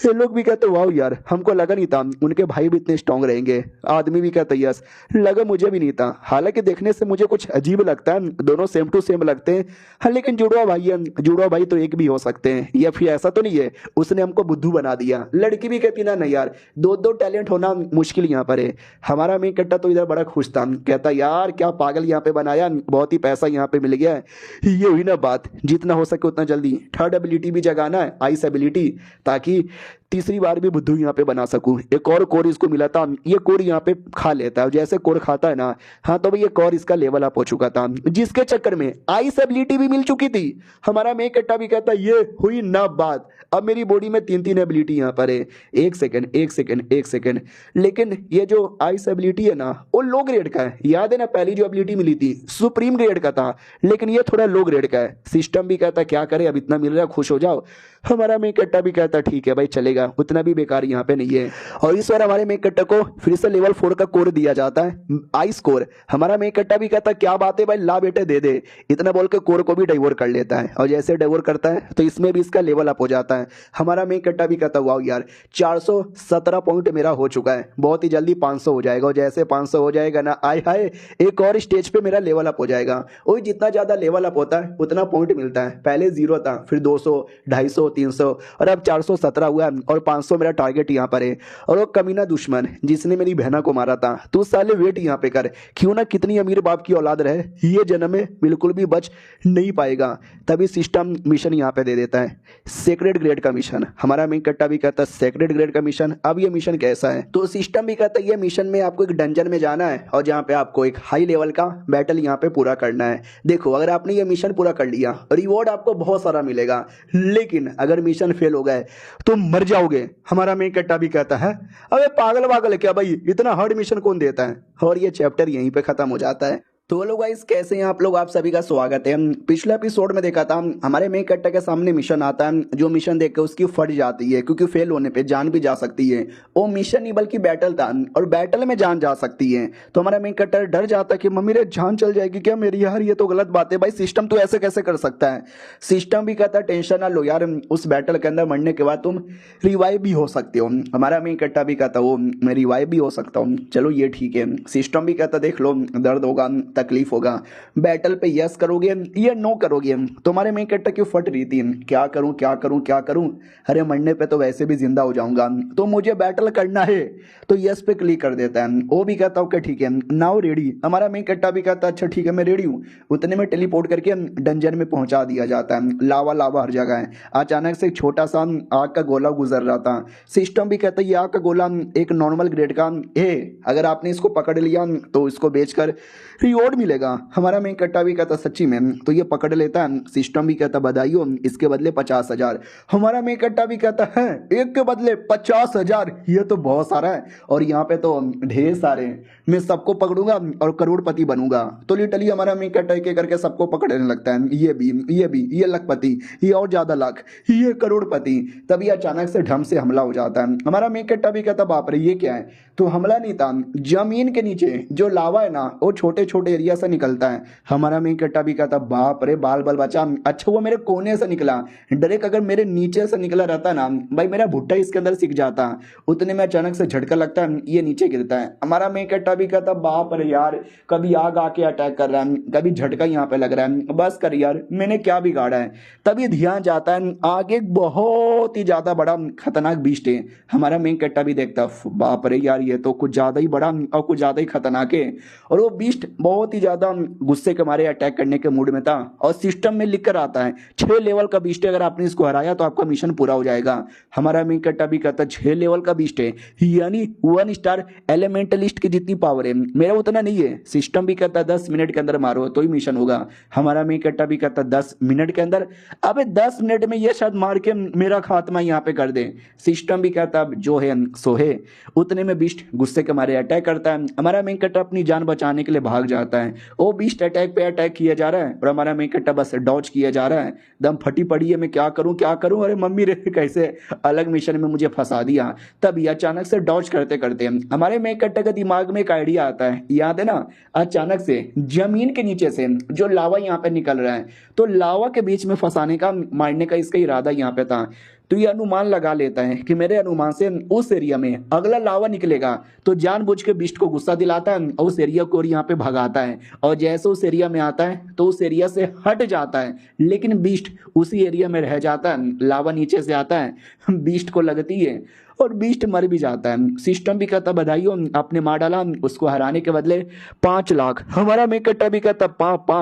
Speaker 1: ये लोग भी कहते वाह यार, हमको लगा नहीं था उनके भाई भी इतने स्ट्रांग रहेंगे। आदमी भी कहता यस, लगा मुझे भी नहीं था, हालांकि देखने से मुझे कुछ अजीब लगता है, दोनों सेम टू सेम लगते हैं। हाँ लेकिन जुड़वा भाई है, जुड़वा भाई तो एक भी हो सकते हैं, या फिर ऐसा तो नहीं है उसने हमको बुद्धू बना दिया। लड़की भी कहती ना नहीं यार, 2 टैलेंट होना मुश्किल यहाँ पर है। हमारा मेन कट्टा तो इधर बड़ा खुश था, कहता यार क्या पागल यहाँ पे बनाया, बहुत ही पैसा यहाँ पे मिल गया है। ये हुई ना बात, जितना हो सके उतना जल्दी थर्ड एबिलिटी भी जगाना है, आइस एबिलिटी, ताकि तीसरी बार भी बुद्धू यहाँ पे बना सकूं। एक और कोर इसको मिला था, ये कोर यहाँ पे खा लेता है, जैसे कोर खाता है ना, हाँ तो भाई ये कोर इसका लेवल अप हो चुका था, जिसके चक्कर में आइस एबिलिटी भी मिल चुकी थी। हमारा मेन कट्टा भी कहता ये हुई ना बात, अब मेरी बॉडी में 3 एबिलिटी यहाँ पर है। एक सेकंड, लेकिन ये जो आइस एबिलिटी है ना वो लो ग्रेड का है। याद है ना पहली जो एबिलिटी मिली थी सुप्रीम ग्रेड का था, लेकिन ये थोड़ा लो ग्रेड का है। सिस्टम भी कहता क्या करे, अब इतना मिल रहा है खुश हो जाओ। हमारा मेन कट्टा भी कहता ठीक है भाई चलेगा, उतना भी बेकार यहाँ पे नहीं है। और इस बार हमारे मेन कट्टा को फिर से लेवल 4 का कोर दिया जाता है, आइस कोर। हमारा मेन कट्टा भी कहता क्या बात आते भाई ला बेटे दे दे, इतना बोल के कोर को भी डाइवोर कर लेता है। और जैसे डाइवोर करता है तो इसमें भी इसका लेवल अप हो जाता है। हमारा मेन कट्टा भी कहता हुआ यार 417 पॉइंट मेरा हो चुका है, बहुत ही जल्दी 500 हो जाएगा। और जैसे 500 हो जाएगा ना, आय हाय एक और स्टेज पे मेरा लेवल अप हो जाएगा। वही जितना ज्यादा लेवल अप होता है उतना पॉइंट मिलता है। पहले 0 था, फिर 200, 250, 300 और अब 417 हुआ और 500 मेरा टारगेट यहाँ पर है। और वो कमीना दुश्मन जिसने मेरी बहना को मारा था, तू साले वेट यहाँ पे कर, क्यों ना कितनी अमीर बाप की औलाद रहे, ये जन्म में बिल्कुल भी बच नहीं पाएगा। तभी सिस्टम मिशन यहाँ पे दे देता है, सेक्रेट ग्रेड का मिशन। हमारा मेन कट्टा भी कहता है सेक्रेट ग्रेड का मिशन। अब ये मिशन कैसा है, तो सिस्टम भी कहता है ये मिशन में आपको एक डंजन में जाना है और जहाँ पे आपको एक हाई लेवल का बैटल यहाँ पे पूरा करना है। देखो अगर आपने ये मिशन पूरा कर लिया रिवॉर्ड आपको बहुत सारा मिलेगा, लेकिन अगर मिशन फेल हो गए तो मर जाओगे। हमारा मेन कट्टा भी कहता है अबे पागल वागल है क्या भाई, इतना हार्ड मिशन कौन देता है। और ये चैप्टर यहीं पे खत्म हो जाता है। तो हेलो गाइस, कैसे हैं आप लोग, आप सभी का स्वागत है। पिछले एपिसोड में देखा था हमारे मेन कट्टा के सामने मिशन आता है, जो मिशन देख के उसकी फट जाती है क्योंकि फेल होने पे जान भी जा सकती है। वो मिशन नहीं बल्कि बैटल था और बैटल में जान जा सकती है। तो हमारा मेन कट्टा डर जाता है कि मम्मी रे जान चल जाएगी क्या मेरी, यार ये तो गलत बात है भाई, सिस्टम तो ऐसे कैसे कर सकता है। सिस्टम भी कहता है टेंशन ना लो यार, उस बैटल के अंदर मरने के बाद तुम रिवाइव भी हो सकते हो। हमारा मेन कट्टा भी कहता वो मैं रिवाइव भी हो सकता हूँ, चलो ये ठीक है। सिस्टम भी कहता देख लो दर्द होगा, तकलीफ होगा, बैटल पे यस करोगे या नो करोगे। तुम्हारे मेन कट्टा क्यों फट रही थी, क्या करूं क्या करूं क्या करूं, अरे मरने पे तो वैसे भी जिंदा हो जाऊंगा, तो मुझे बैटल करना है। तो यस पे क्लिक कर देता है। वो भी कहता हूं कि ठीक है नाउ रेडी। हमारा मेन कट्टा भी कहता अच्छा ठीक है मैं रेडी हूं। उतने में टेलीपोर्ट करके डंजन में पहुंचा दिया जाता है। लावा लावा हर जगह है। अचानक से एक छोटा सा आग का गोला गुजर रहा था। सिस्टम भी कहता है ये आग का गोला एक नॉर्मल ग्रेड का है, अगर आपने इसको पकड़ लिया तो इसको बेचकर रिवॉर्ड मिलेगा। हमारा मेन कट्टा भी कहता सच्ची में, तो ये पकड़ लेता है। सिस्टम भी कहता बधाइयो, इसके बदले 50,000। हमारा मेन कट्टा भी कहता है एक के बदले 50,000, ये तो बहुत सारा है और यहाँ पे तो ढेर सारे हैं, मैं सबको पकड़ूंगा और करोड़पति बनूंगा। तो लिटरली हमारा मेन कट्टा एक करके सबको पकड़ने लगता है, ये लखपति, ये और ज्यादा लाख, ये करोड़पति। तभी अचानक से ढम से हमला हो जाता है। हमारा मेन कट्टा भी कहता बाप रे ये क्या है। तो हमला नहीं था, जमीन के नीचे जो लावा है ना वो छोटे छोटे एरिया से निकलता है। हमारा मेन कट्टा भी कहता बाप रे बाल बाल बचा, अच्छा वो मेरे कोने से निकला, डायरेक्ट अगर मेरे नीचे से निकला रहता ना भाई मेरा भुट्टा इसके अंदर सिक जाता। उतने में अचानक से झटका लगता है, ये नीचे गिरता है। हमारा मेन कट्टा भी कहता बाप रे यार, कभी आग आके अटैक कर रहा है, कभी झटका यहाँ पे लग रहा है, बस कर यार मैंने क्या बिगाड़ा है। तभी ध्यान जाता है आगे बहुत ही ज्यादा बड़ा खतरनाक बीस्ट है। हमारा मेन कट्टा भी देखता बाप रे यार ये तो कुछ ज्यादा ही बड़ा और कुछ ज्यादा ही खतरनाक है। और वो बीस्ट बहुत ही ज्यादा गुस्से के मारे अटैक करने के मूड में था। और सिस्टम में लिख कर आता है 6 लेवल का बीस्ट है, अगर आपने इसको हराया तो आपका मिशन पूरा हो जाएगा। हमारा मेन कट्टा भी कहता 6 लेवल का बीस्ट है, यानी 1 स्टार एलिमेंटलिस्ट की जितनी पावर है, मेरा उतना नहीं है। सिस्टम भी कहता 10 मिनट के अंदर मारो तो ही मिशन होगा। हमारा मेन कट्टा भी कहता 10 मिनट के अंदर, अबे 10 मिनट में ये शायद मार के मेरा खात्मा यहाँ पे कर दे। सिस्टम भी कहता जो है सो है। उतने में बीस्ट गुस्से के मारे अटैक करता है। हमारा मेन कट्टा अपनी जान बचाने के लिए भाग जाता है। वो बीस्ट अटैक पे अटैक किया जा रहा है और हमारा मेन कट्टा बस डॉज किया जा रहा है। दम फटी पड़ी है, मैं क्या करूं क्या करूं, अरे मम्मी रे कैसे अलग मिशन में मुझे फंसा दिया। तभी अचानक से डॉज करते करते हमारे मेन कट्टा के दिमाग में एक आइडिया आता है, याद है ना, अचानक से जमीन के नीचे से जो लावा यहाँ पे निकल रहा है, तो लावा के बीच में फंसाने का मारने का इसका इरादा यहाँ पे था। तो ये अनुमान लगा लेता है कि मेरे अनुमान से उस एरिया में अगला लावा निकलेगा, तो जानबूझ के बीस्ट को गुस्सा दिलाता है और उस एरिया को यहाँ पे भगाता है। और जैसे उस एरिया में आता है तो उस एरिया से हट जाता है, लेकिन बीस्ट उसी एरिया में रह जाता है। लावा नीचे से आता है, बीस्ट को लगती है और बीस्ट मर भी जाता है। सिस्टम भी कहता बधाइयो आपने मार डाला, उसको हराने के बदले 5 लाख। हमारा मेन कट्टा भी कहता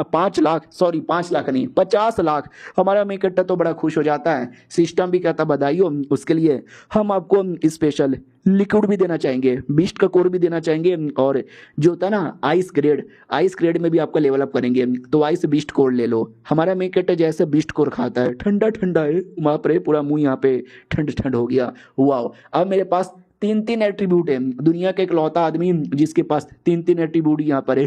Speaker 1: 5 लाख, सॉरी 5 लाख नहीं 50 लाख। हमारा मेन कट्टा तो बड़ा खुश हो जाता है। सिस्टम भी कहता बधाइयो, उसके लिए हम आपको स्पेशल लिक्विड भी देना चाहेंगे, बीस्ट का कोर भी देना चाहेंगे, और जो होता है ना आइस ग्रेड में भी आपका लेवल अप करेंगे, तो आइस बीस्ट कोर ले लो। हमारा मेन कट्टा जैसे बीस्ट कोर खाता है, ठंडा ठंडा है वहां पर, पूरा मुंह यहाँ पे ठंड ठंड हो गया। वाह, अब मेरे पास 3 एट्रीब्यूट है, दुनिया का इकलौता आदमी जिसके पास 3 एट्रीब्यूट यहाँ पर है।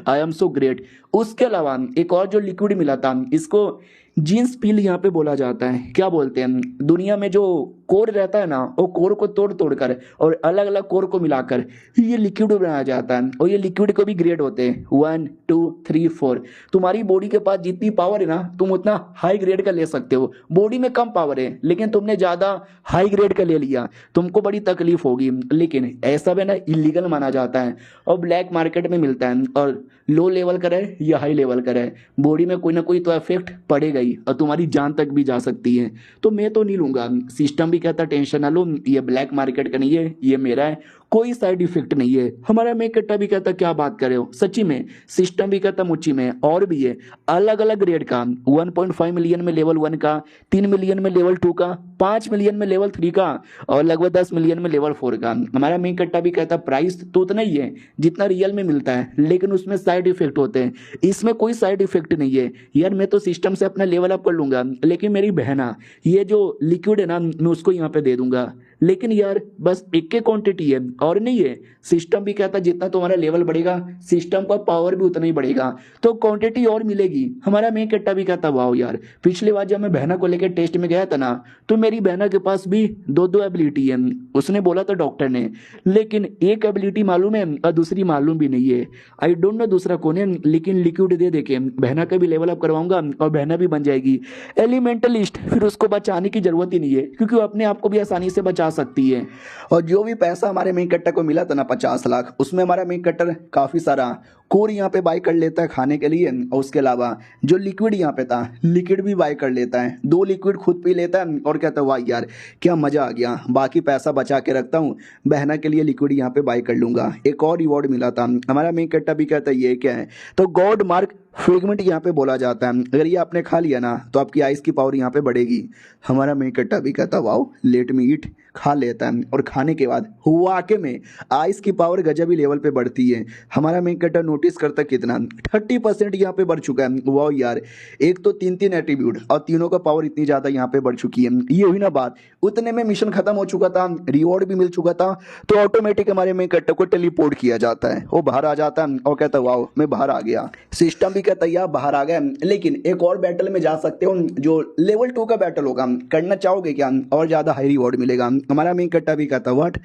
Speaker 1: I am so great. उसके अलावा एक और जो लिक्विड मिला था, इसको जीन्स पील यहाँ पे बोला जाता है। क्या बोलते हैं, दुनिया में जो कोर रहता है ना, वो कोर को तोड़ तोड़ कर और अलग अलग कोर को मिलाकर ये लिक्विड बनाया जाता है। और ये लिक्विड को भी ग्रेड होते हैं 1 2 3 4। तुम्हारी बॉडी के पास जितनी पावर है ना, तुम उतना हाई ग्रेड का ले सकते हो। बॉडी में कम पावर है लेकिन तुमने ज्यादा हाई ग्रेड का ले लिया, तुमको बड़ी तकलीफ होगी। लेकिन ऐसा भी ना इलीगल माना जाता है और ब्लैक मार्केट में मिलता है। और लो लेवल का रहे या हाई लेवल का रहे, बॉडी में कोई ना कोई तो इफेक्ट पड़ेगा ही और तुम्हारी जान तक भी जा सकती है। तो मैं तो नहीं लूंगा। सिस्टम भी कहता टेंशन ना लो, ये ब्लैक मार्केट का नहीं है, ये मेरा है, कोई साइड इफेक्ट नहीं है। हमारा मेक कट्टा भी कहता क्या बात कर रहे हो, सच्ची में। सिस्टम भी कहता मुच्ची में। और भी है अलग अलग ग्रेड का, 1.5 मिलियन में लेवल 1 का, 3 मिलियन में लेवल 2 का, 5 मिलियन में लेवल 3 का और लगभग 10 मिलियन में लेवल 4 का। हमारा मेक कट्टा भी कहता प्राइस तो उतना ही है जितना रियल में मिलता है, लेकिन उसमें साइड इफेक्ट होते हैं, इसमें कोई साइड इफेक्ट नहीं है। यार मैं तो सिस्टम से अपना लेवल अप कर लूंगा, लेकिन मेरी बहना ये जो लिक्विड है ना, मैं उसको यहाँ पे दे दूंगा। लेकिन यार बस एक के क्वांटिटी है और नहीं है। सिस्टम भी कहता जितना तुम्हारा लेवल बढ़ेगा, सिस्टम का पावर भी उतना ही बढ़ेगा, तो क्वांटिटी और मिलेगी। हमारा मेक कट्टा भी कहता वाओ यार, पिछली बार जब मैं बहना को लेकर टेस्ट में गया था ना, तो मेरी बहना के पास भी दो दो एबिलिटी है, उसने बोला था डॉक्टर ने, लेकिन एक एबिलिटी मालूम है और दूसरी मालूम भी नहीं है। आई डोंट नो दूसरा कौन है, लेकिन लिक्विड दे देके बहना का भी लेवल अप करवाऊंगा और बहना भी बन जाएगी एलिमेंटलिस्ट। फिर उसको बचाने की जरूरत ही नहीं है, क्योंकि वो अपने आप को भी आसानी से बचा सकती है। और जो भी पैसा हमारे मेक कट्टर को मिला था ना 50 लाख, उसमें हमारा मेक कट्टर काफी सारा कोर यहाँ पे बाय कर लेता है खाने के लिए, और उसके अलावा जो लिक्विड यहाँ पे था, लिक्विड भी बाय कर लेता है। 2 लिक्विड खुद पी लेता है और कहता है वाह यार क्या मजा आ गया, बाकी पैसा बचा के रखता हूँ, बहना के लिए लिक्विड यहाँ पे बाय कर लूंगा। एक और रिवॉर्ड मिला था हमारा मेक कट्टर भी कहता है ये क्या है, तो गॉड मार्क फ्रेगमेंट यहाँ पे बोला जाता है। अगर ये आपने खा लिया ना तो आपकी आइस की पावर यहाँ पे बढ़ेगी। हमारा मेक कट्टा भी कहता वाओ लेट मी ईट, खा लेता है और खाने के बाद वाकई में आइस की पावर गजब ही लेवल पे बढ़ती है। हमारा मेक कट्टा नोटिस करता कितना 30% यहाँ पे बढ़ चुका है। वाओ यार, एक तो 3 एट्रीब्यूट और तीनों का पावर इतनी ज्यादा यहाँ पे बढ़ चुकी है। ये हुई ना बात, उतने में मिशन खत्म हो चुका था, रिवॉर्ड भी मिल चुका था, तो ऑटोमेटिक हमारे मेक कट्टा को टेलीपोर्ट किया जाता है। वो बाहर आ जाता है और कहता है वाओ मैं बाहर आ गया। सिस्टम भी कहता है यार बाहर आ गए, लेकिन एक और बैटल में जा सकते हो जो लेवल 2 का बैटल होगा, करना चाहोगे क्या, और ज्यादा हाई रिवॉर्ड मिलेगा। हमारा मेक कट्टा भी कहता व्हाट,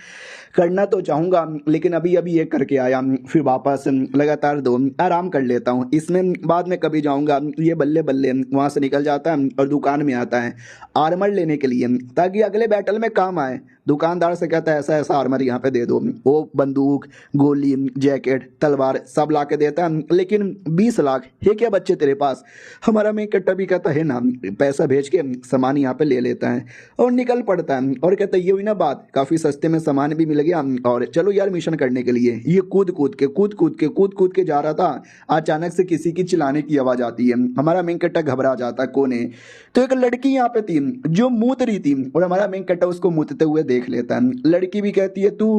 Speaker 1: करना तो चाहूंगा लेकिन अभी अभी ये करके आया, फिर वापस लगातार 2 आराम कर लेता हूँ, इसमें बाद में कभी जाऊंगा। ये बल्ले बल्ले वहां से निकल जाता है और दुकान में आता है आर्मर लेने के लिए, ताकि अगले बैटल में काम आए। दुकानदार से कहता है ऐसा ऐसा आर्मर यहाँ पे दे दो। वो बंदूक, गोली, जैकेट, तलवार सब ला के देता है, लेकिन 20 लाख है क्या बच्चे तेरे पास। हमारा मेक कट्टा भी कहता है ना, पैसा भेज के सामान यहाँ पे ले लेता है और निकल पड़ता है और कहता है ये हुई ना बात, काफी सस्ते में सामान भी मिल गया और चलो यार मिशन करने के लिए। ये कूद कूद के जा रहा था, अचानक से किसी की चिल्लाने की आवाज आती है। हमारा मेक कट्टा घबरा जाता है, कौन है, तो एक लड़की यहाँ पे थी जो मूत रही थी और हमारा मेक कट्टा उसको मूतते हुए देख लेता है। लड़की भी कहती है तू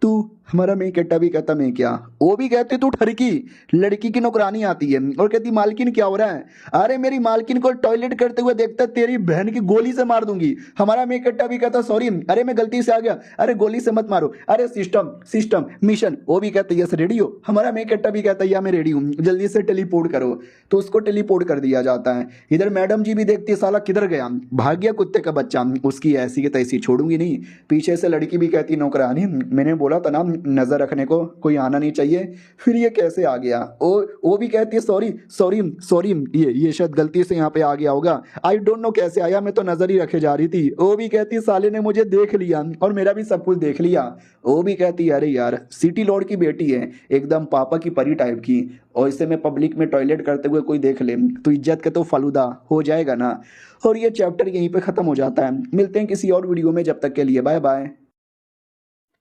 Speaker 1: तू, हमारा मेक कट्टा भी कहता मैं क्या, वो भी कहती तू ठरकी। लड़की की नौकरानी आती है और कहती मालकिन क्या हो रहा है, अरे मेरी मालकिन को टॉयलेट करते हुए देखता तेरी बहन की गोली से मार दूंगी। हमारा मेक कट्टा भी कहता सॉरी, अरे मैं गलती से आ गया, अरे गोली से मत मारो, अरे सिस्टम सिस्टम मिशन। वो भी कहता यस रेडी हो। हमारा मेक कट्टा भी कहता या मैं रेडी हूँ, जल्दी से टेलीपोर्ट करो, तो उसको टेलीपोर्ट कर दिया जाता है। इधर मैडम जी भी देखती है साला किधर गया, भाग गया कुत्ते का बच्चा, उसकी ऐसी की तैसी छोड़ूंगी नहीं। पीछे से लड़की भी कहती नौकरानी मैंने बोला था ना नजर रखने को, कोई आना नहीं चाहिए, फिर ये कैसे आ गया। वो भी कहती है सॉरी सॉरी सॉरी, ये शायद गलती से यहाँ पे आ गया होगा, आई डोंट नो कैसे आया, मैं तो नजर ही रखे जा रही थी। वो भी कहती है साले ने मुझे देख लिया और मेरा भी सब कुछ देख लिया। वो भी कहती है अरे यार सिटी लॉर्ड की बेटी है, एकदम पापा की परी टाइप की, और इसे मैं पब्लिक में टॉयलेट करते हुए कोई देख ले तो इज्जत का तो फालूदा हो जाएगा ना। और ये चैप्टर यहीं पे खत्म हो जाता है। मिलते हैं किसी और वीडियो में, जब तक के लिए बाय बाय।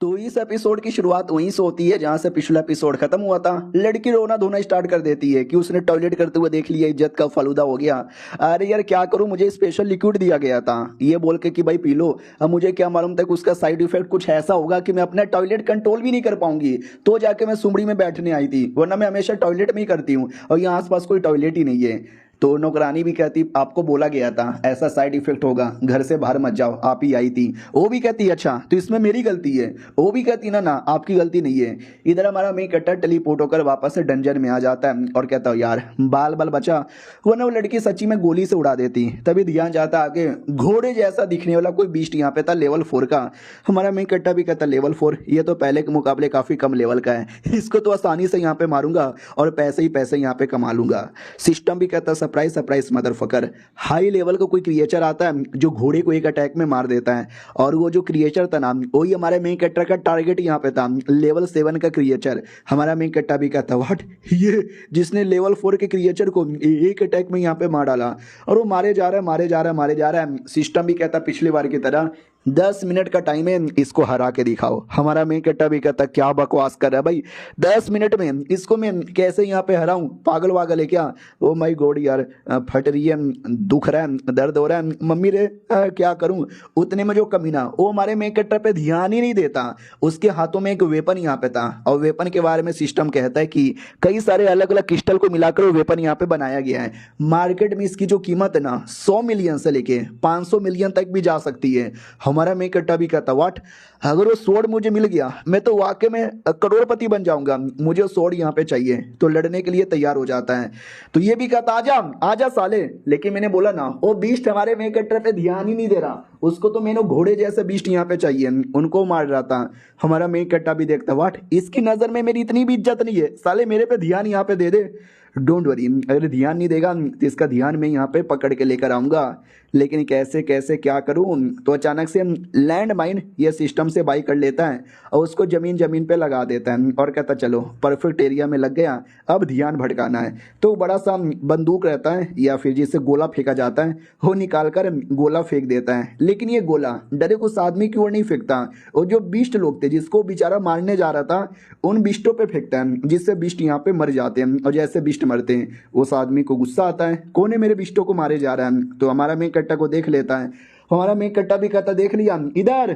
Speaker 1: तो इस एपिसोड की शुरुआत वहीं से होती है जहां से पिछला एपिसोड खत्म हुआ था। लड़की रोना धोना स्टार्ट कर देती है कि उसने टॉयलेट करते हुए देख लिया, इज्जत का फालूदा हो गया। अरे यार क्या करूं, मुझे स्पेशल लिक्विड दिया गया था, ये बोल के कि भाई पी लो। अब मुझे क्या मालूम था कि उसका साइड इफेक्ट कुछ ऐसा होगा कि मैं अपना टॉयलेट कंट्रोल भी नहीं कर पाऊंगी, तो जाके मैं सुमड़ी में बैठने आई थी, वरना मैं हमेशा टॉयलेट में ही करती हूँ और यहाँ आसपास कोई टॉयलेट ही नहीं है। तो नौकरानी भी कहती आपको बोला गया था ऐसा साइड इफेक्ट होगा, घर से बाहर मत जाओ, आप ही आई थी। वो भी कहती अच्छा तो इसमें मेरी गलती है। वो भी कहती ना ना आपकी गलती नहीं है। इधर हमारा मेन कट्टर टेलीपोर्ट होकर वापस से डंजन में आ जाता है और कहता हूँ यार बाल बाल बचा, वरना वो लड़की सच्ची में गोली से उड़ा देती। तभी ध्यान जाता आगे घोड़े जैसा दिखने वाला कोई बीस्ट यहाँ पे था लेवल 4 का। हमारा मेन कट्टा भी कहता लेवल 4, ये तो पहले के मुकाबले काफी कम लेवल का है, इसको तो आसानी से यहाँ पे मारूंगा और पैसे ही पैसे यहाँ पे कमा लूंगा। सिस्टम भी कहता surprise surprise motherfucker, high level का कोई क्रिएचर आता है जो घोड़े को एक अटैक में मार देता है। और वो जो क्रिएचर था ना वही हमारे मेन कैरेक्टर का टारगेट यहाँ पे था, लेवल 7 का क्रिएचर। हमारा मेन कट्टा भी कहता व्हाट, ये जिसने लेवल 4 के क्रिएचर को एक अटैक में यहाँ पे मार डाला और वो मारे जा रहा है मारे जा रहा है मारे जा रहा है। सिस्टम भी कहता पिछली बार की तरह 10 मिनट का टाइम है, इसको हरा के दिखाओ। हमारा मेन कट्टा भी कहता क्या बकवास कर रहा है भाई, 10 मिनट में इसको मैं कैसे यहाँ पे हराऊं, पागल वागल है क्या। ओ माय गॉड यार फट रही है, दुख रहा है, दर्द हो रहा है, मम्मी रे क्या करूं। उतने में जो कमीना वो हमारे मेन कट्टा पे ध्यान ही नहीं देता, उसके हाथों में एक वेपन यहाँ पे था और वेपन के बारे में सिस्टम कहता है कि कई सारे अलग अलग क्रिस्टल को मिलाकर वो वेपन यहाँ पे बनाया गया है। मार्केट में इसकी जो कीमत है ना 100 मिलियन से लेके 500 मिलियन तक भी जा सकती है। हमारा मेन कट्टा भी कहता व्हाट, अगर वो स्वॉर्ड मुझे मिल गया मैं तो वाकई में करोड़पति बन जाऊंगा, मुझे स्वॉर्ड यहाँ पे चाहिए। तो लड़ने के लिए तैयार हो जाता है। तो ये भी कहता आजा आजा साले, लेकिन मैंने बोला ना वो बीस्ट हमारे मेन कट्टर पे ध्यान ही नहीं दे रहा, उसको तो मैंने घोड़े जैसे बीस्ट यहाँ पे चाहिए, उनको मार रहा था। हमारा मेन कट्टा भी देखता व्हाट, इसकी नजर में मेरी इतनी भी इज्जत नहीं है, साले मेरे पे ध्यान यहाँ पे दे दे। डोंट वरी, अगर ध्यान नहीं देगा तो इसका ध्यान मैं यहाँ पे पकड़ के लेकर आऊंगा, लेकिन कैसे कैसे क्या करूं। तो अचानक से लैंड माइन ये सिस्टम से बाई कर लेता है और उसको जमीन जमीन पे लगा देता है और कहता चलो परफेक्ट एरिया में लग गया, अब ध्यान भटकाना है। तो बड़ा सा बंदूक रहता है या फिर जिससे गोला फेंका जाता है वो निकाल कर गोला फेंक देता है, लेकिन ये गोला डायरेक्ट उस आदमी की ओर नहीं फेंकता, और जो बीस्ट लोग थे जिसको बेचारा मारने जा रहा था उन बिस्टों पे फेंकता है, जिससे बिस्ट यहाँ पे मर जाते हैं। और जैसे बिस्ट मरते हैं उस आदमी को गुस्सा आता है, कौन है मेरे बिस्टों को मारे जा रहा है। तो हमारा मेन कट्टा को देख लेता है, हमारा मेन कट्टा भी कहता देख लिया इधर,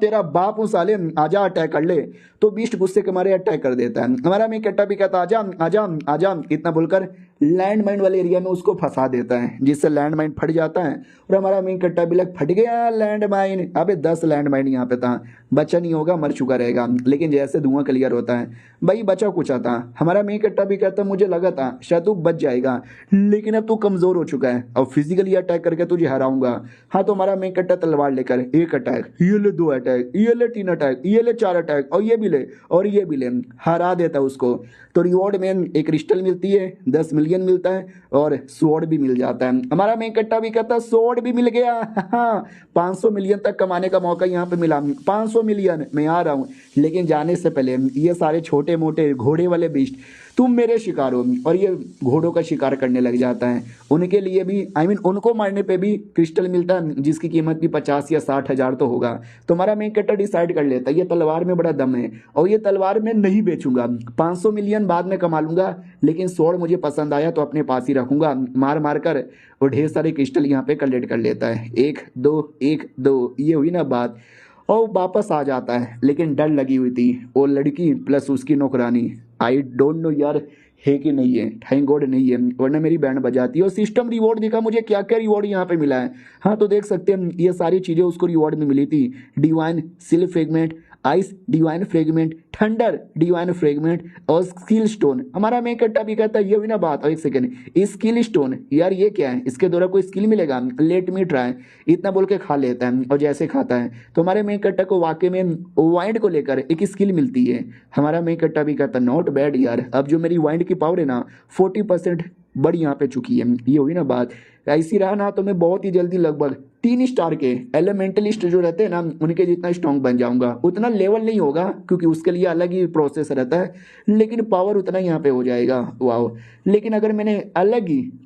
Speaker 1: तेरा बाप हूँ साले, आजा अटैक कर ले। तो बीस्ट गुस्से के मारे अटैक कर देता है। हमारा मेन कट्टा भी कहता आजा आजा आजा, इतना बोलकर लैंड माइन वाले एरिया में उसको फंसा देता है, जिससे लैंड माइन फट जाता है। और हमारा मेन कट्टा भी लग फट गया लैंड माइन, अबे 10 लैंड माइन यहाँ पे था, बचा नहीं होगा मर चुका रहेगा। लेकिन जैसे धुआं क्लियर होता है भाई बचा कुछ आता। हमारा मेन कट्टा भी कहता मुझे लगा था शायद तू बच जाएगा, लेकिन अब तू कमजोर हो चुका है और फिजिकली अटैक करके तुझे हराऊंगा। हाँ तो हमारा मेन कट्टा तलवार लेकर एक अटैक, ये ले 2 अटैक, ये ले 3 अटैक, ये ले 4 अटैक और ये भी ले और ये भी ले, हरा देता उसको। तो रिवॉर्ड में एक क्रिस्टल मिलती है, 10 मिलियन मिलता है और स्वॉर्ड भी मिल जाता है। हमारा मेन कट्टा भी कहता स्वॉर्ड भी मिल गया, 500 मिलियन तक कमाने का मौका यहाँ पे मिला। 500 मिलियन मैं आ रहा हूँ, लेकिन जाने से पहले ये सारे छोटे मोटे घोड़े वाले बीस्ट तुम मेरे शिकार हो। और ये घोड़ों का शिकार करने लग जाता है। उनके लिए भी उनको मारने पे भी क्रिस्टल मिलता है, जिसकी कीमत भी 50 या 60 हजार तो होगा। तो हमारा मेन कट्टर डिसाइड कर लेता है ये तलवार में बड़ा दम है और ये तलवार मैं नहीं बेचूंगा, 500 मिलियन बाद में कमा लूंगा, लेकिन स्वॉर्ड मुझे पसंद आया तो अपने पास ही रखूंगा। मार मार कर और ढेर सारे क्रिस्टल यहाँ पे कलेक्ट कर लेता है, 1 2 1 2, ये हुई ना बात। और वापस आ जाता है, लेकिन डर लगी हुई थी वो लड़की प्लस उसकी नौकरानी। आई डोंट नो यार है कि नहीं है, थैंक गॉड नहीं है, वरना मेरी बैंड बजाती है। और सिस्टम रिवॉर्ड दिखा मुझे क्या क्या रिवॉर्ड यहाँ पे मिला है। हाँ तो देख सकते हैं ये सारी चीज़ें उसको रिवॉर्ड में मिली थी। डिवाइन सिल fragment, ice divine fragment, thunder divine fragment और स्किल स्टोन। हमारा मेन कट्टा भी कहता है ये हुई ना बात। और एक सेकेंड, स्किल स्टोन यार ये क्या है, इसके द्वारा कोई स्किल मिलेगा, लेट मी ट्राई, इतना बोल के खा लेता है। और जैसे खाता है तो हमारे मेन कट्टा को वाकई में वाइंड को लेकर एक स्किल मिलती है। हमारा मेन कट्टा भी कहता नॉट बैड यार, अब जो मेरी वाइंड की पावर है ना 40% बढ़ यहाँ पे चुकी है। ये हुई ना बात। ऐसी रहा ना तो मैं बहुत ही जल्दी लगभग 3 स्टार के एलिमेंटलिस्ट जो रहते हैं ना उनके जितना स्ट्रॉन्ग बन जाऊंगा। उतना लेवल नहीं होगा क्योंकि उसके लिए अलग ही प्रोसेस रहता है, लेकिन पावर उतना यहाँ पे हो जाएगा। वाओ, लेकिन अगर मैंने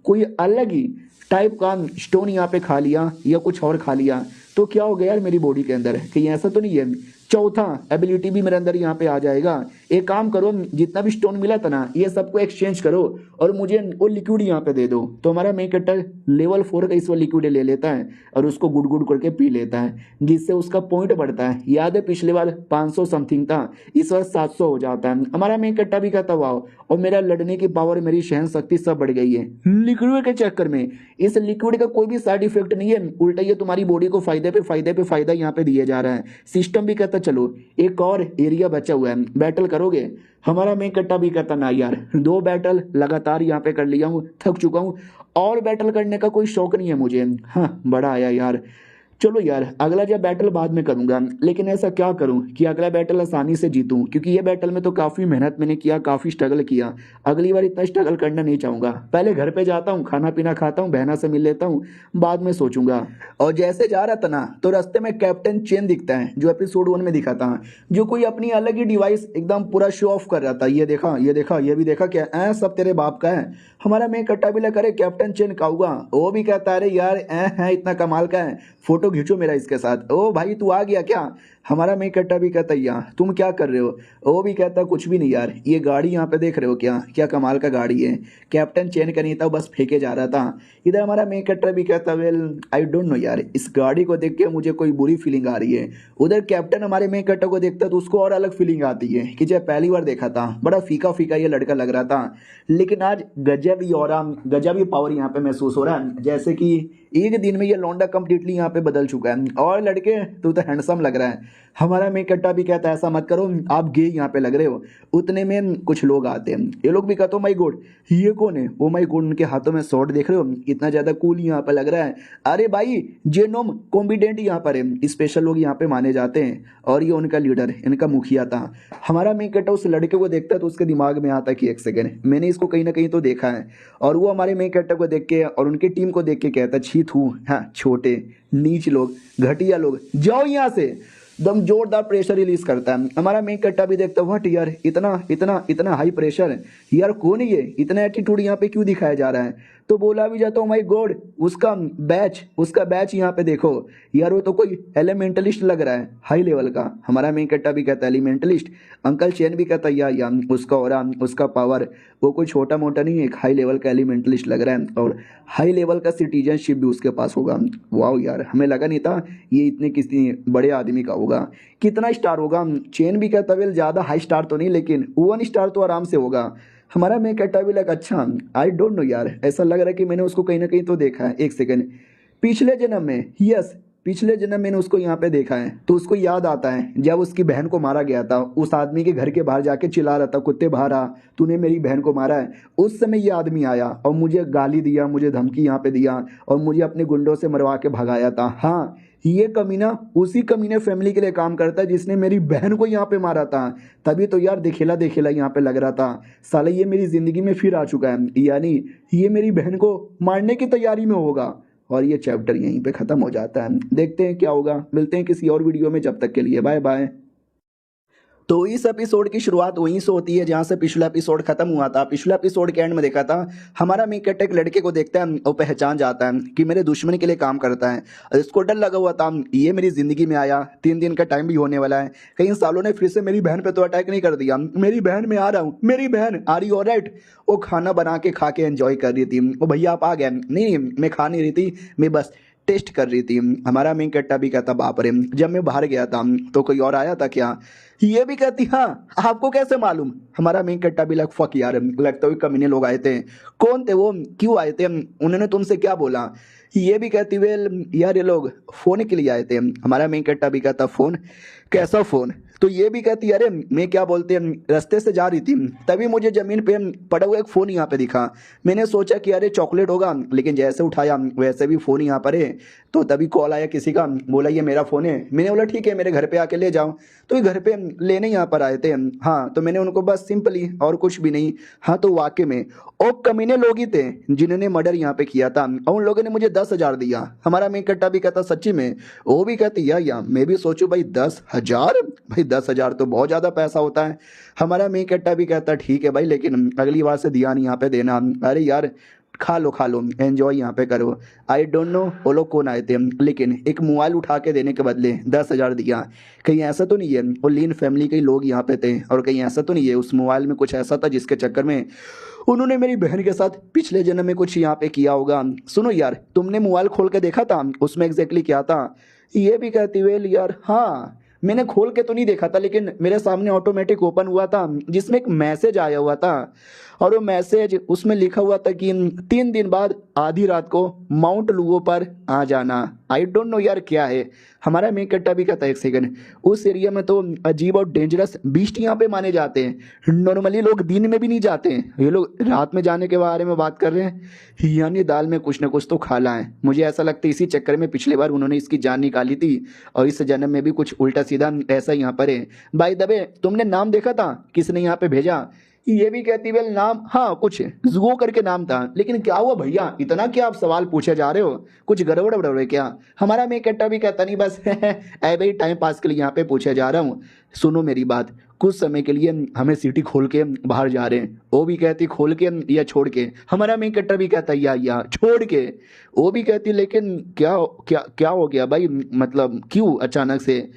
Speaker 1: कोई अलग ही टाइप का स्टोन यहाँ पे खा लिया या कुछ और खा लिया तो क्या हो गया यार मेरी बॉडी के अंदर, कहीं ऐसा तो नहीं है चौथा एबिलिटी भी मेरे अंदर यहाँ पे आ जाएगा, एक काम करो, जितना भी स्टोन मिला था ना ये सबको एक्सचेंज करो और मुझे वो लिक्विड यहाँ पे दे दो। तो हमारा मेन कैरेक्टर लेवल 4 का इस वो लिक्विड ले लेता है और उसको गुड़ गुड़ करके पी लेता है, जिससे उसका पॉइंट बढ़ता है। याद है पिछले बार 500 समथिंग था, इस बार 700 हो जाता है। हमारा मेन कैरेक्टर भी कहता वाह, और मेरा लड़ने की पावर, मेरी सहन शक्ति सब बढ़ गई है लिक्विड के चक्कर में। इस लिक्विड का कोई भी साइड इफेक्ट नहीं है, उल्टा ये तुम्हारी बॉडी को फायदे पे फायदा यहाँ पे दिया जा रहा है। सिस्टम भी कहता चलो एक और एरिया बचा हुआ है, बैटल करोगे। हमारा मेन कट्टा भी कहता ना यार, 2 बैटल लगातार यहाँ पे कर लिया हूँ, थक चुका हूँ, और बैटल करने का कोई शौक नहीं है मुझे। हाँ बड़ा आया यार, चलो यार अगला जब बैटल बाद में करूंगा, लेकिन ऐसा क्या करूं कि अगला बैटल आसानी से जीतूं, क्योंकि ये बैटल में तो काफ़ी मेहनत मैंने किया, काफ़ी स्ट्रगल किया। अगली बार इतना स्ट्रगल करना नहीं चाहूंगा। पहले घर पे जाता हूँ, खाना पीना खाता हूँ, बहना से मिल लेता हूँ, बाद में सोचूंगा। और जैसे जा रहा था ना तो रास्ते में कैप्टन चेन दिखता है, जो एपिसोड 1 में दिखा था, जो कोई अपनी अलग ही डिवाइस एकदम पूरा शो ऑफ कर रहा था। ये देखा, ये देखा, ये भी देखा, क्या सब तेरे बाप का है। हमारा मैं कट्टा भी लगा, कैप्टन चेन का हुआ। वो भी कहता है यार है इतना कमाल का है, फोटो खींचो मेरा इसके साथ। ओ भाई तू आ गया क्या। हमारा मैं कट्टा भी कहता यार तुम क्या कर रहे हो। वो भी कहता कुछ भी नहीं यार, ये गाड़ी यहाँ पे देख रहे हो क्या, क्या कमाल का गाड़ी है। कैप्टन चेन का नहीं था, बस फेंके जा रहा था। इधर हमारा मैं कट्टा भी कहता वेल आई डोंट नो यार, इस गाड़ी को देख के मुझे कोई बुरी फीलिंग आ रही है। उधर कैप्टन हमारे मैं कट्टा को देखता तो उसको और अलग फीलिंग आती है कि जब पहली बार देखा था बड़ा फीका फीका ये लड़का लग रहा था, लेकिन आज गजब ही और गजब ही पावर यहाँ पे महसूस हो रहा है, जैसे कि एक दिन में ये लौंडा कंप्लीटली यहाँ पे बदल चुका है। और लड़के तू तो हैंडसम लग रहा है। हमारा मैं कट्टा भी कहता है ऐसा मत करो, आप गे यहाँ पे लग रहे हो। उतने में कुछ लोग आते हैं, ये लोग भी कहते हो माई गॉड ये कौन है। ओ माई गॉड उनके हाथों में स्वॉर्ड देख रहे हो, इतना ज्यादा कूल यहाँ पे लग रहा है। अरे भाई जेनोम कॉम्बिडेंट यहाँ पर है, स्पेशल लोग यहाँ पे माने जाते हैं, और ये उनका लीडर, इनका मुखिया था। हमारा मैं कट्टा उस लड़के को देखता है तो उसके दिमाग में आता कि एक सेकेंड मैंने इसको कहीं ना कहीं तो देखा है। और वो हमारे मैं कट्टा को देख के और उनकी टीम को देख के कहता छी थू, हाँ छोटे नीच लोग, घटिया लोग, जाओ यहाँ से। एकदम जोरदार प्रेशर रिलीज करता है। हमारा मेन कट्टा भी देखता व्हाट यार, इतना इतना इतना हाई प्रेशर यार, कौन है ये, इतना एटीट्यूड यहाँ पे क्यों दिखाया जा रहा है। तो बोला भी जाता हूँ माई गॉड उसका बैच यहाँ पे देखो यार, वो तो कोई एलिमेंटलिस्ट लग रहा है हाई लेवल का। हमारा मेन कट्टा भी कहता है एलिमेंटलिस्ट। अंकल चैन भी कहता है यार उसका और उसका पावर, वो कोई छोटा मोटा नहीं है, एक हाई लेवल का एलिमेंटलिस्ट लग रहा है, और हाई लेवल का सिटीजनशिप भी उसके पास होगा। वाह यार हमें लगा नहीं था ये इतने किसी बड़े आदमी का होगा। कितना स्टार होगा। चेन भी कहता वेल ज़्यादा हाई स्टार तो नहीं, लेकिन 1 स्टार तो आराम से होगा। हमारा मैं कहता भी लगा अच्छा आई डोंट नो यार, ऐसा लग रहा है कि मैंने उसको कहीं ना कहीं तो देखा है। एक सेकेंड, पिछले जन्म में, यस पिछले जन्म मैंने उसको यहाँ पे देखा है। तो उसको याद आता है जब उसकी बहन को मारा गया था, उस आदमी के घर के बाहर जाके चिल्ला रहा था कुत्ते बाहर आ, तूने मेरी बहन को मारा है। उस समय ये आदमी आया और मुझे गाली दिया, मुझे धमकी यहाँ पे दिया, और मुझे अपने गुंडों से मरवा के भगाया था। हाँ ये कमीना उसी कमीने फैमिली के लिए काम करता है जिसने मेरी बहन को यहाँ पे मारा था। तभी तो यार देखेला देखेला यहाँ पे लग रहा था, साले ये मेरी जिंदगी में फिर आ चुका है, यानी ये मेरी बहन को मारने की तैयारी में होगा। और ये चैप्टर यहीं पे ख़त्म हो जाता है। देखते हैं क्या होगा, मिलते हैं किसी और वीडियो में, जब तक के लिए बाय बाय। तो इस एपिसोड की शुरुआत वहीं से होती है जहाँ से पिछला एपिसोड खत्म हुआ था। पिछला एपिसोड के एंड में देखा था हमारा मीकट एक लड़के को देखता है और पहचान जाता है कि मेरे दुश्मन के लिए काम करता है। इसको डर लगा हुआ था ये मेरी जिंदगी में आया, 3 दिन का टाइम भी होने वाला है, कई इन सालों ने फिर से मेरी बहन पे तो अटैक नहीं कर दिया। मेरी बहन मैं आ रहा हूँ, मेरी बहन आ रही ऑलराइट। वो खाना बना के खा के एंजॉय कर रही थी। वो भैया आप आ गए, नहीं मैं खा नहीं रही थी, मैं बस टेस्ट कर रही थी। हमारा मेन कट्टा भी कहता बाप रे, जब मैं बाहर गया था तो कोई और आया था क्या। ये भी कहती हाँ आपको कैसे मालूम। हमारा मेन कट्टा भी लग फक यार, लगता हुए कमीने लोग आए थे। कौन थे वो, क्यों आए थे, उन्होंने तुमसे क्या बोला। ये भी कहती वेल यार ये लोग फोन के लिए आए थे। हमारा मेन कट्टा भी कहता फोन, कैसा फोन। तो ये भी कहती अरे मैं क्या बोलते हैं रास्ते से जा रही थी, तभी मुझे जमीन पे पड़ा हुआ एक फ़ोन यहाँ पे दिखा। मैंने सोचा कि अरे चॉकलेट होगा, लेकिन जैसे उठाया वैसे भी फ़ोन यहाँ पर है। तो तभी कॉल आया किसी का, बोला ये मेरा फ़ोन है। मैंने बोला ठीक है मेरे घर पे आके ले जाओ। तो ये घर पे लेने यहाँ पर आए थे। हाँ तो मैंने उनको बस सिंपली, और कुछ भी नहीं। हाँ तो वाकई में वो कमीने लोग ही थे जिन्होंने मर्डर यहाँ पे किया था, और उन लोगों ने मुझे 10,000 दिया। हमारा मेन कट्टा भी कहता सच्ची में। वो भी कहती या मैं भी सोचूं भाई 10,000, भाई 10,000 तो बहुत ज़्यादा पैसा होता है। हमारा मेन कट्टा भी कहता ठीक है भाई, लेकिन अगली बार से ध्यान यहाँ पे देना। अरे यार खा लो एंजॉय यहाँ पे करो। आई डोंट नो वो लोग कौन आए थे, लेकिन एक मोबाइल उठा के देने के बदले 10,000 दिया। कहीं ऐसा तो नहीं है वो लीन फैमिली के ही लोग यहाँ पे थे, और कहीं ऐसा तो नहीं है उस मोबाइल में कुछ ऐसा था जिसके चक्कर में उन्होंने मेरी बहन के साथ पिछले जन्म में कुछ यहाँ पे किया होगा। सुनो यार, तुमने मोबाइल खोल के देखा था उसमें एग्जैक्टली क्या था? ये भी कहती वेल यार, हाँ मैंने खोल के तो नहीं देखा था, लेकिन मेरे सामने ऑटोमेटिक ओपन हुआ था जिसमें एक मैसेज आया हुआ था, और वो मैसेज उसमें लिखा हुआ था कि 3 दिन बाद आधी रात को माउंट लुओ पर आ जाना। आई डोंट नो यार क्या है। हमारा मेन कट्टा भी कहता है, एक सेकंड, उस एरिया में तो अजीब और डेंजरस बीस्ट यहाँ पे माने जाते हैं। नॉर्मली लोग दिन में भी नहीं जाते हैं, ये लोग रात में जाने के बारे में बात कर रहे हैं। यानी दाल में कुछ ना कुछ तो खाला है। मुझे ऐसा लगता है इसी चक्कर में पिछले बार उन्होंने इसकी जान निकाली थी, और इस जन्म में भी कुछ उल्टा सीधा ऐसा यहाँ पर है। बाय द वे, तुमने नाम देखा था किसने यहाँ पे भेजा? ये भी कहती वेल नाम, हाँ कुछ जुगो करके नाम था, लेकिन क्या हुआ भैया, इतना क्या आप सवाल पूछे जा रहे हो? कुछ गड़बड़ वड़बड़ है क्या? हमारा मैं कट्टा भी कहता नहीं, बस ऐ भाई टाइम पास के लिए यहाँ पे पूछे जा रहा हूँ। सुनो मेरी बात, कुछ समय के लिए हमें सिटी खोल के बाहर जा रहे हैं। वो भी कहती खोल के या छोड़ के। हमारा मेन कट्टा भी कहता या छोड़ के। वो भी कहती लेकिन क्या क्या क्या हो गया भाई, मतलब क्यों अचानक से?